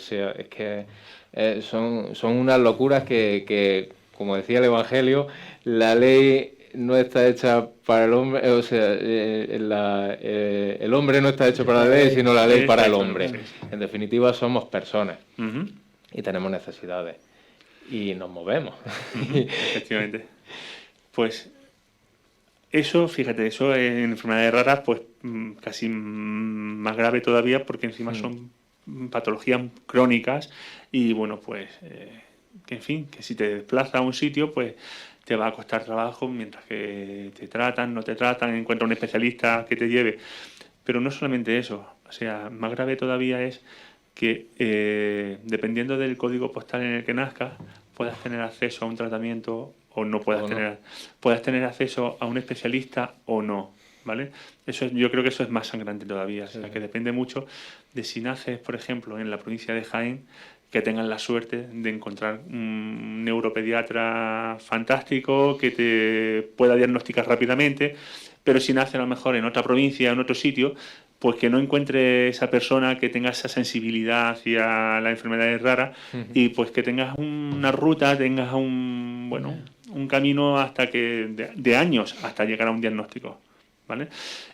son unas locuras que, como decía el Evangelio, la ley no está hecha para el hombre, o sea, el hombre no está hecho para la ley, sino la ley para el hombre. Exactamente, sí. En definitiva, somos personas Ujú. y tenemos necesidades y nos movemos. Efectivamente. Pues eso, fíjate, eso en enfermedades raras, pues casi más grave todavía, porque encima son patologías crónicas y bueno, pues que en fin, que si te desplazas a un sitio, pues te va a costar trabajo mientras que te tratan, no te tratan, encuentra un especialista que te lleve. Pero no solamente eso, o sea, más grave todavía es que dependiendo del código postal en el que nazcas, puedas tener acceso a un tratamiento o no puedas O no. puedas tener acceso a un especialista o no, ¿vale? Eso yo creo que eso es más sangrante todavía, o sea, que depende mucho de si naces, por ejemplo, en la provincia de Jaén, que tengan la suerte de encontrar un neuropediatra fantástico que te pueda diagnosticar rápidamente, pero si nace a lo mejor en otra provincia, en otro sitio, pues que no encuentre esa persona que tenga esa sensibilidad hacia las enfermedades raras y pues que tengas una ruta, tengas un camino hasta que de años hasta llegar a un diagnóstico, ¿vale?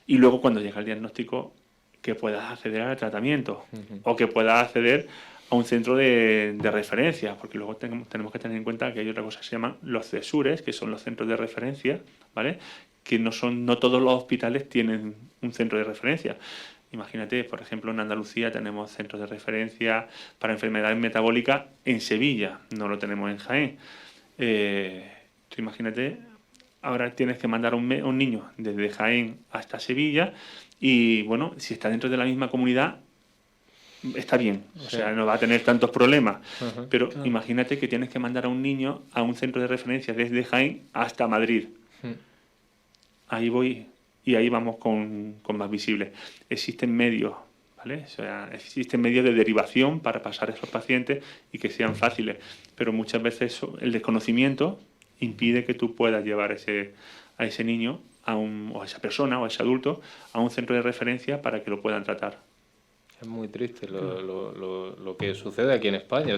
Y luego cuando llega el diagnóstico que puedas acceder al tratamiento o que puedas acceder a un centro de referencia, porque luego tenemos que tener en cuenta que hay otra cosa que se llaman los CESURES, que son los centros de referencia, ¿vale? Que no todos los hospitales tienen un centro de referencia. Imagínate, por ejemplo, en Andalucía tenemos centros de referencia para enfermedades metabólicas en Sevilla, no lo tenemos en Jaén. Tú imagínate, ahora tienes que mandar a un niño desde Jaén hasta Sevilla y, bueno, si está dentro de la misma comunidad, está bien, o sea, no va a tener tantos problemas. Pero imagínate que tienes que mandar a un niño a un centro de referencia desde Jaén hasta Madrid. Ahí voy y ahí vamos con más visibles. Existen medios, ¿vale? O sea, existen medios de derivación para pasar a esos pacientes y que sean fáciles, pero muchas veces el desconocimiento impide que tú puedas llevar a ese niño o a esa persona o a ese adulto a un centro de referencia para que lo puedan tratar. Es muy triste lo que sucede aquí en España.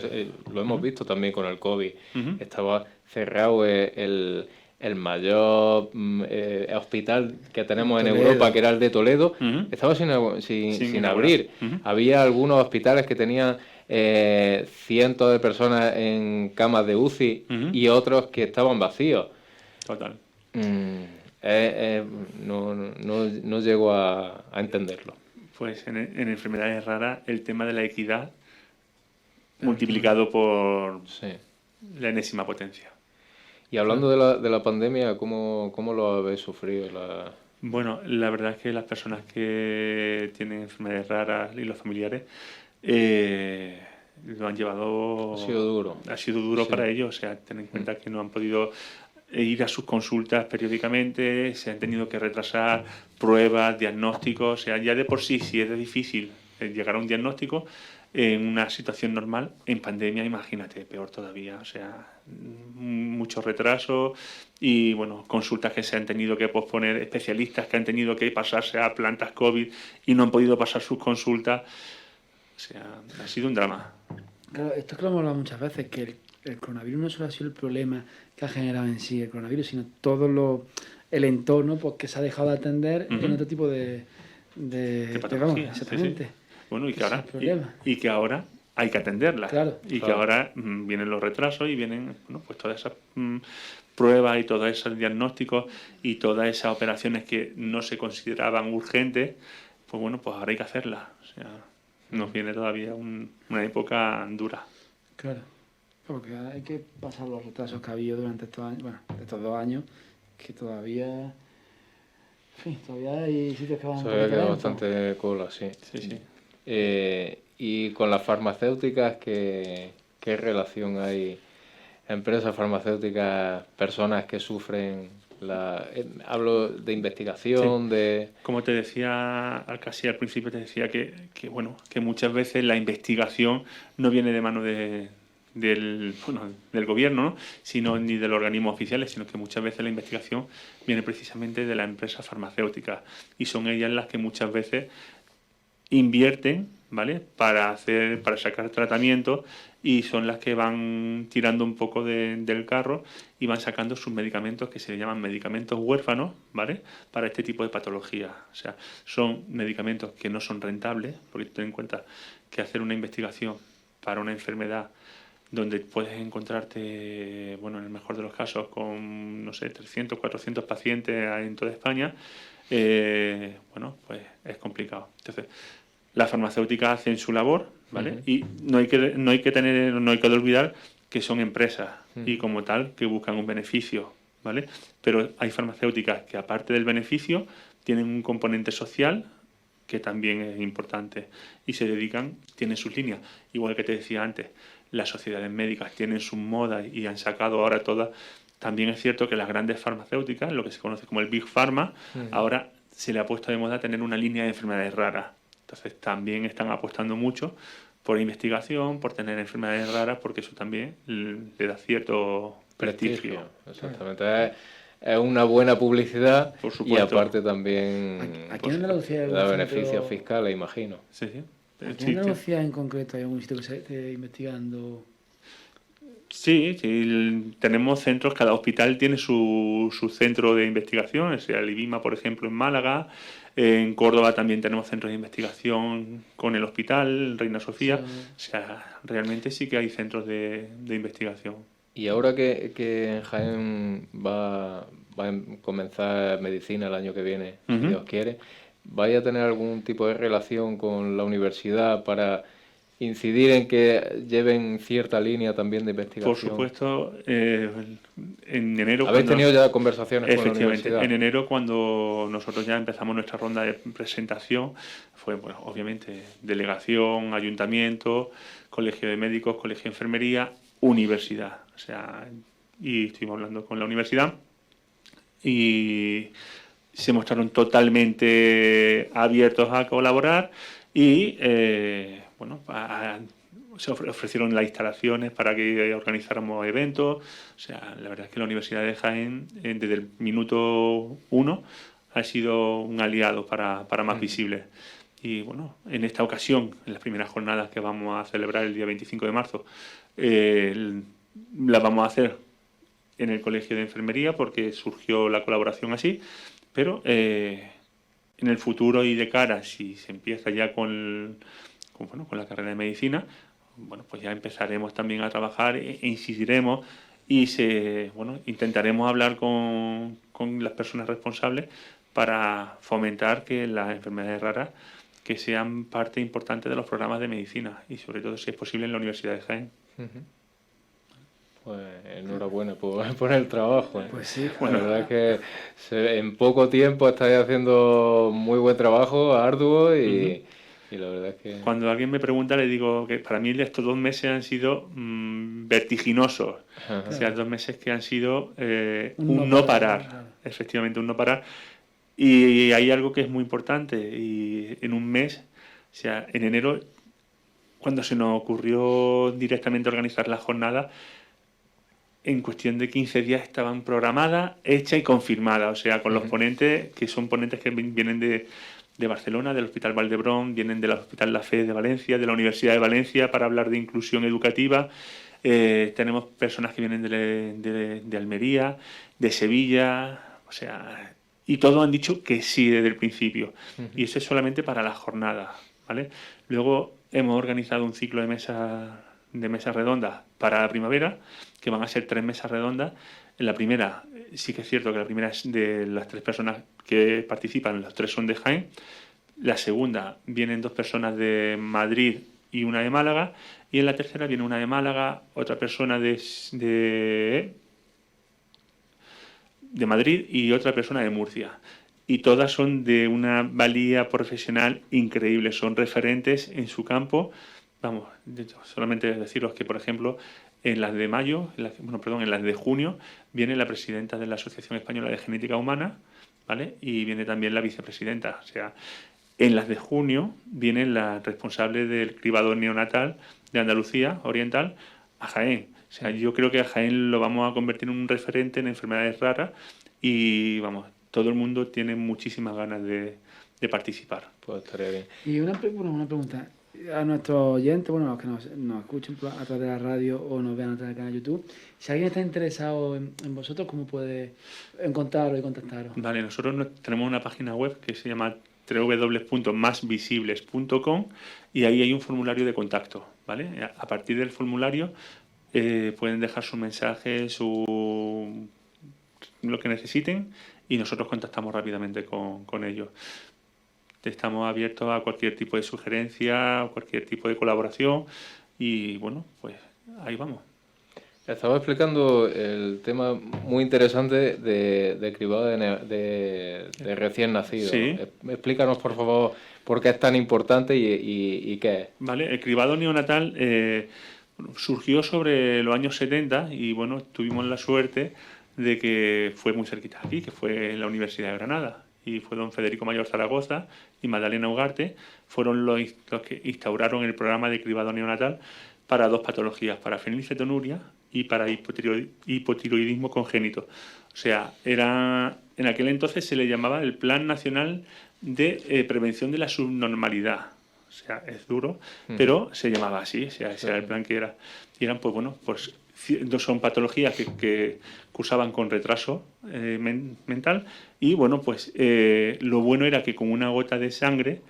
Lo hemos visto también con el COVID. Estaba cerrado el mayor hospital que tenemos en Europa, que era el de Toledo. Estaba sin abrir. Había algunos hospitales que tenían cientos de personas en camas de UCI y otros que estaban vacíos. Total. No llego a entenderlo. Pues en enfermedades raras el tema de la equidad multiplicado por la enésima potencia. Y hablando de la pandemia, ¿cómo lo habéis sufrido? Bueno, la verdad es que las personas que tienen enfermedades raras y los familiares lo han llevado... Ha sido duro. Ha sido duro para ellos, o sea, ten en cuenta que no han podido ir a sus consultas periódicamente, se han tenido que retrasar pruebas, diagnósticos, o sea, ya de por sí, si es difícil llegar a un diagnóstico en una situación normal, en pandemia, imagínate, peor todavía, o sea, mucho retraso y, bueno, consultas que se han tenido que posponer, especialistas que han tenido que pasarse a plantas COVID y no han podido pasar sus consultas, o sea, ha sido un drama. Claro, esto es que lo hemos hablado muchas veces, que el coronavirus no solo ha sido el problema que ha generado en sí el coronavirus, sino todo el entorno pues, que se ha dejado de atender en otro tipo de patología, exactamente. Sí. Bueno, y que ahora hay que atenderlas. Claro. Que ahora vienen los retrasos y vienen pues todas esas pruebas y todos esos diagnósticos y todas esas operaciones que no se consideraban urgentes, pues bueno, pues ahora hay que hacerlas. O sea, nos viene todavía una época dura. Claro, porque hay que pasar los retrasos que ha habido durante estos años, bueno, estos 2 años, que todavía, en fin, todavía hay sitios que van Todavía queda lentos. bastante cola, sí. Sí. Y con las farmacéuticas, ¿qué relación hay? Empresas farmacéuticas, personas que sufren hablo de investigación, de... Como te decía casi al principio, te decía que muchas veces la investigación no viene de mano del gobierno, ¿no? Sino ni de los organismos oficiales, sino que muchas veces la investigación viene precisamente de las empresas farmacéuticas y son ellas las que muchas veces invierten, ¿vale? Para sacar tratamientos y son las que van tirando un poco del carro y van sacando sus medicamentos que se le llaman medicamentos huérfanos, ¿vale? Para este tipo de patologías. O sea, son medicamentos que no son rentables, porque ten en cuenta que hacer una investigación para una enfermedad donde puedes encontrarte, bueno, en el mejor de los casos, con, no sé, 300, 400 pacientes en toda España, bueno, pues es complicado. Entonces, las farmacéuticas hacen su labor, ¿vale? Y no hay que olvidar que son empresas y como tal que buscan un beneficio, ¿vale? Pero hay farmacéuticas que aparte del beneficio tienen un componente social que también es importante y tienen sus líneas. Igual que te decía antes, las sociedades médicas tienen sus modas y han sacado ahora todas. También es cierto que las grandes farmacéuticas, lo que se conoce como el Big Pharma, ahora se le ha puesto de moda tener una línea de enfermedades raras. Entonces también están apostando mucho por investigación, por tener enfermedades raras, porque eso también le da cierto prestigio. Exactamente. Es una buena publicidad Por y supuesto. aparte también Aquí en Andalucía da beneficios fiscales, imagino. Sí. Aquí en Andalucía en concreto hay algún sitio que se esté investigando. Sí, tenemos centros, cada hospital tiene su centro de investigación, o sea, el IBIMA, por ejemplo, en Málaga, en Córdoba también tenemos centros de investigación con el hospital, Reina Sofía, o sea, realmente sí que hay centros de investigación. Y ahora que en Jaén va a comenzar medicina el año que viene, si Dios quiere, ¿vaya a tener algún tipo de relación con la universidad para incidir en que lleven cierta línea también de investigación? Por supuesto, en enero... ¿Habéis tenido ya conversaciones con la Efectivamente, universidad? en enero cuando nosotros ya empezamos nuestra ronda de presentación, fue, bueno, obviamente, delegación, ayuntamiento, colegio de médicos, colegio de enfermería, universidad. O sea, y estuvimos hablando con la universidad y se mostraron totalmente abiertos a colaborar y, bueno, se ofrecieron las instalaciones para que organizáramos eventos. O sea, la verdad es que la Universidad de Jaén, desde el minuto 1, ha sido un aliado para Más Visibles. Y bueno, en esta ocasión, en las primeras jornadas que vamos a celebrar el día 25 de marzo, las vamos a hacer en el Colegio de Enfermería porque surgió la colaboración así, pero en el futuro y de cara, si se empieza ya con la carrera de medicina, bueno, pues ya empezaremos también a trabajar e incidiremos y intentaremos hablar con las personas responsables para fomentar que las enfermedades raras que sean parte importante de los programas de medicina y sobre todo si es posible en la Universidad de Jaén. Pues enhorabuena por el trabajo. Pues sí. La verdad es que en poco tiempo estáis haciendo muy buen trabajo, arduo y la verdad es que... Cuando alguien me pregunta le digo que para mí estos 2 meses han sido vertiginosos. O sea, 2 meses que han sido un no parar. Claro. Efectivamente, un no parar. Y hay algo que es muy importante. Y en un mes, o sea, en enero, cuando se nos ocurrió directamente organizar la jornada, en cuestión de 15 días estaban programadas, hechas y confirmadas. O sea, con los ponentes, que son ponentes que vienen de Barcelona, del Hospital Valdebrón, vienen del Hospital La Fe de Valencia, de la Universidad de Valencia para hablar de inclusión educativa. Tenemos personas que vienen de Almería, de Sevilla, o sea, y todos han dicho que sí desde el principio. Y eso es solamente para la jornada, ¿vale? Luego hemos organizado un ciclo de mesas redondas para la primavera, que van a ser 3 mesas redondas. En la primera, sí que es cierto que la primera es de las 3 personas que participan, los 3 son de Jaén, La segunda vienen 2 personas de Madrid y una de Málaga. Y en la tercera viene una de Málaga, otra persona de Madrid y otra persona de Murcia. Y todas son de una valía profesional increíble, son referentes en su campo. Vamos, solamente deciros que, por ejemplo, en las de mayo, en las de junio, viene la presidenta de la Asociación Española de Genética Humana, ¿vale? Y viene también la vicepresidenta. O sea, en las de junio viene la responsable del cribado neonatal de Andalucía Oriental a Jaén. O sea, yo creo que a Jaén lo vamos a convertir en un referente en enfermedades raras y, vamos, todo el mundo tiene muchísimas ganas de participar. Pues estaría bien. Y una pregunta a nuestros oyentes, bueno, los que nos escuchen a través de la radio o nos vean a través del canal de YouTube, si alguien está interesado en vosotros, ¿cómo puede encontraros y contactaros? Vale, nosotros tenemos una página web que se llama www.masvisibles.com y ahí hay un formulario de contacto, ¿vale? A partir del formulario pueden dejar su mensaje, lo que necesiten y nosotros contactamos rápidamente con ellos. Estamos abiertos a cualquier tipo de sugerencia, a cualquier tipo de colaboración y bueno, pues ahí vamos. Estaba explicando el tema muy interesante de cribado de recién nacidos. Sí. Explícanos, por favor, por qué es tan importante y qué es. Vale, el cribado neonatal surgió sobre los años 70 y bueno, tuvimos la suerte de que fue muy cerquita aquí, que fue en la Universidad de Granada. Y fue don Federico Mayor Zaragoza y Magdalena Ugarte, fueron los que instauraron el programa de cribado neonatal para 2 patologías, para fenilcetonuria y para hipotiroidismo congénito. O sea, en aquel entonces se le llamaba el Plan Nacional de Prevención de la Subnormalidad. O sea, es duro, pero se llamaba así, o sea, ese era el plan que era. Y eran, pues bueno, pues son patologías que cursaban con retraso mental y bueno, pues lo bueno era que con una gota de sangre,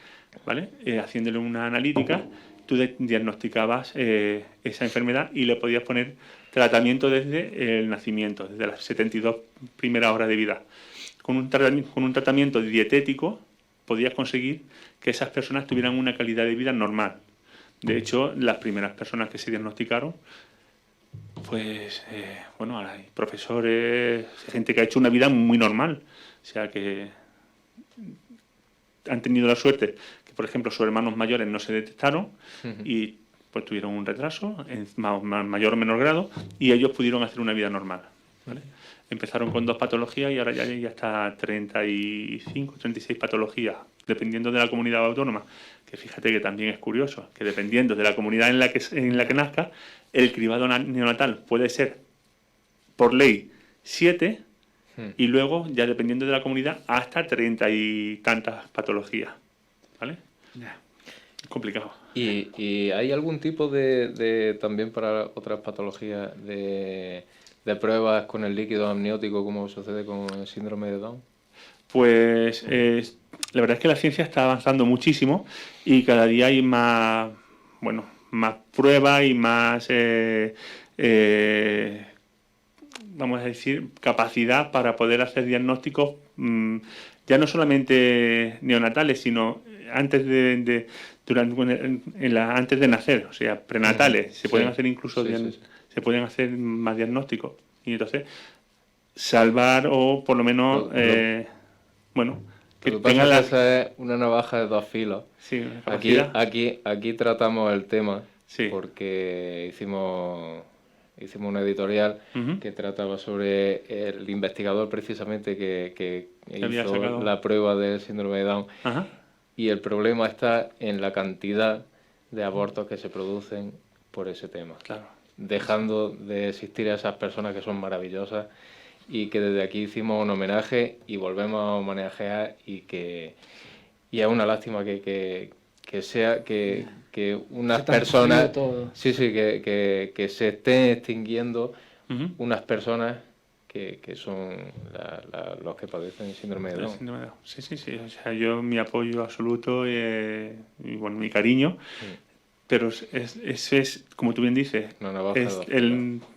¿vale? Haciéndole una analítica, tú diagnosticabas esa enfermedad y le podías poner tratamiento desde el nacimiento, desde las 72 primeras horas de vida. Con un tratamiento dietético podías conseguir que esas personas tuvieran una calidad de vida normal. De hecho, las primeras personas que se diagnosticaron, pues, bueno, ahora hay profesores, gente que ha hecho una vida muy normal. O sea, que han tenido la suerte que, por ejemplo, sus hermanos mayores no se detectaron y pues tuvieron un retraso en mayor o menor grado y ellos pudieron hacer una vida normal, ¿vale? Empezaron con 2 patologías y ahora ya está 35, 36 patologías, dependiendo de la comunidad autónoma. Que fíjate que también es curioso, que dependiendo de la comunidad en la que nazca, el cribado neonatal puede ser, por ley, 7 y luego, ya dependiendo de la comunidad, hasta 30 y tantas patologías, ¿vale? Ya. Es complicado. ¿Y hay algún tipo de también para otras patologías de pruebas con el líquido amniótico como sucede con el síndrome de Down? Pues la verdad es que la ciencia está avanzando muchísimo y cada día hay más pruebas y más, vamos a decir, capacidad para poder hacer diagnósticos ya no solamente neonatales, sino antes antes de nacer, o sea, prenatales. Se pueden hacer incluso se pueden hacer más diagnósticos y entonces salvar o por lo menos bueno, que Lo que pasa tengan es que esa es una navaja de 2 filos. sí, una Aquí capacidad. tratamos el tema Sí. porque hicimos una editorial que trataba sobre el investigador precisamente que había hizo sacado la prueba del síndrome de Down. Ajá. Y el problema está en la cantidad de abortos que se producen por ese tema. Claro. Dejando de existir a esas personas que son maravillosas y que desde aquí hicimos un homenaje y volvemos a homenajear y es una lástima que unas personas que se estén extinguiendo unas personas que son los que padecen el síndrome de Down. Sí. O sea, yo mi apoyo absoluto y bueno, mi cariño. Pero es, como tú bien dices, es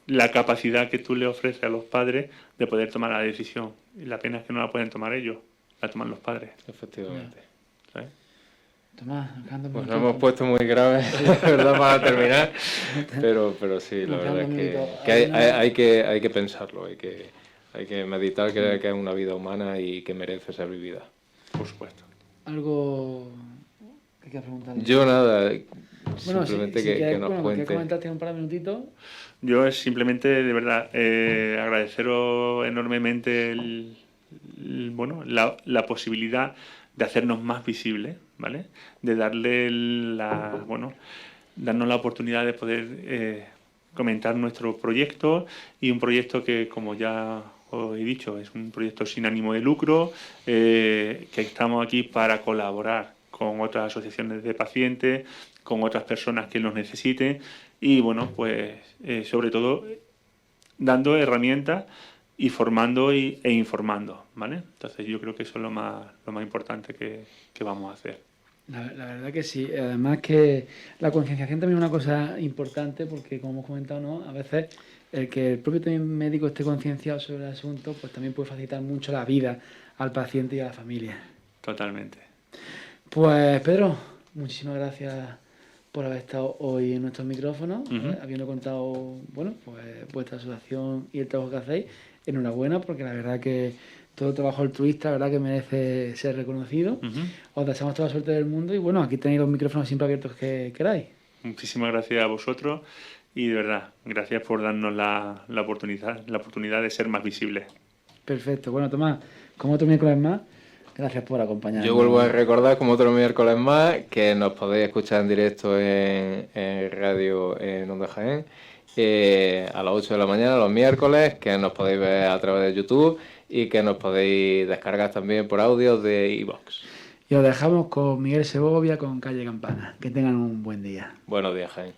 la capacidad que tú le ofreces a los padres de poder tomar la decisión. Y la pena es que no la pueden tomar ellos, la toman los padres. Efectivamente. ¿Sabes? Tomás, nos quedan 2 Pues minutos. nos hemos puesto muy graves, la verdad, para terminar, pero sí, la Nos verdad quedan 2 es minutos. que hay que pensarlo, hay que meditar que es una vida humana y que merece ser vivida. Por supuesto. Algo que quieras preguntarle. Yo nada, Bueno, simplemente si que quieres, nos bueno, ¿quieres cuente. comentar? Tienes un par de minutitos. Yo es simplemente, de verdad, agradeceros enormemente bueno, la posibilidad de hacernos más visibles, ¿vale? De darle darnos la oportunidad de poder comentar nuestro proyecto, y un proyecto que, como ya os he dicho, es un proyecto sin ánimo de lucro, que estamos aquí para colaborar con otras asociaciones de pacientes, con otras personas que los necesiten, y bueno, pues sobre todo dando herramientas y formando e informando, ¿vale? Entonces yo creo que eso es lo más importante que vamos a hacer. La verdad que sí. Además que la concienciación también es una cosa importante porque, como hemos comentado, ¿no? A veces el que el propio también médico esté concienciado sobre el asunto, pues también puede facilitar mucho la vida al paciente y a la familia. Totalmente. Pues Pedro, muchísimas gracias por haber estado hoy en nuestros micrófonos, habiendo contado, bueno, pues vuestra asociación y el trabajo que hacéis. Enhorabuena, porque la verdad que todo trabajo altruista, la verdad que merece ser reconocido. Os deseamos toda la suerte del mundo y bueno, aquí tenéis los micrófonos siempre abiertos que queráis. Muchísimas gracias a vosotros y de verdad, gracias por darnos la oportunidad de ser más visibles. Perfecto. Bueno, Tomás, como otro miércoles más, gracias por acompañarnos. Yo vuelvo a recordar, como otro miércoles más, que nos podéis escuchar en directo en radio en Onda Jaén a las 8 de la mañana los miércoles, que nos podéis ver a través de YouTube y que nos podéis descargar también por audio de iVoox. Y os dejamos con Miguel Segovia con Calle Campana. Que tengan un buen día. Buenos días, Jaén.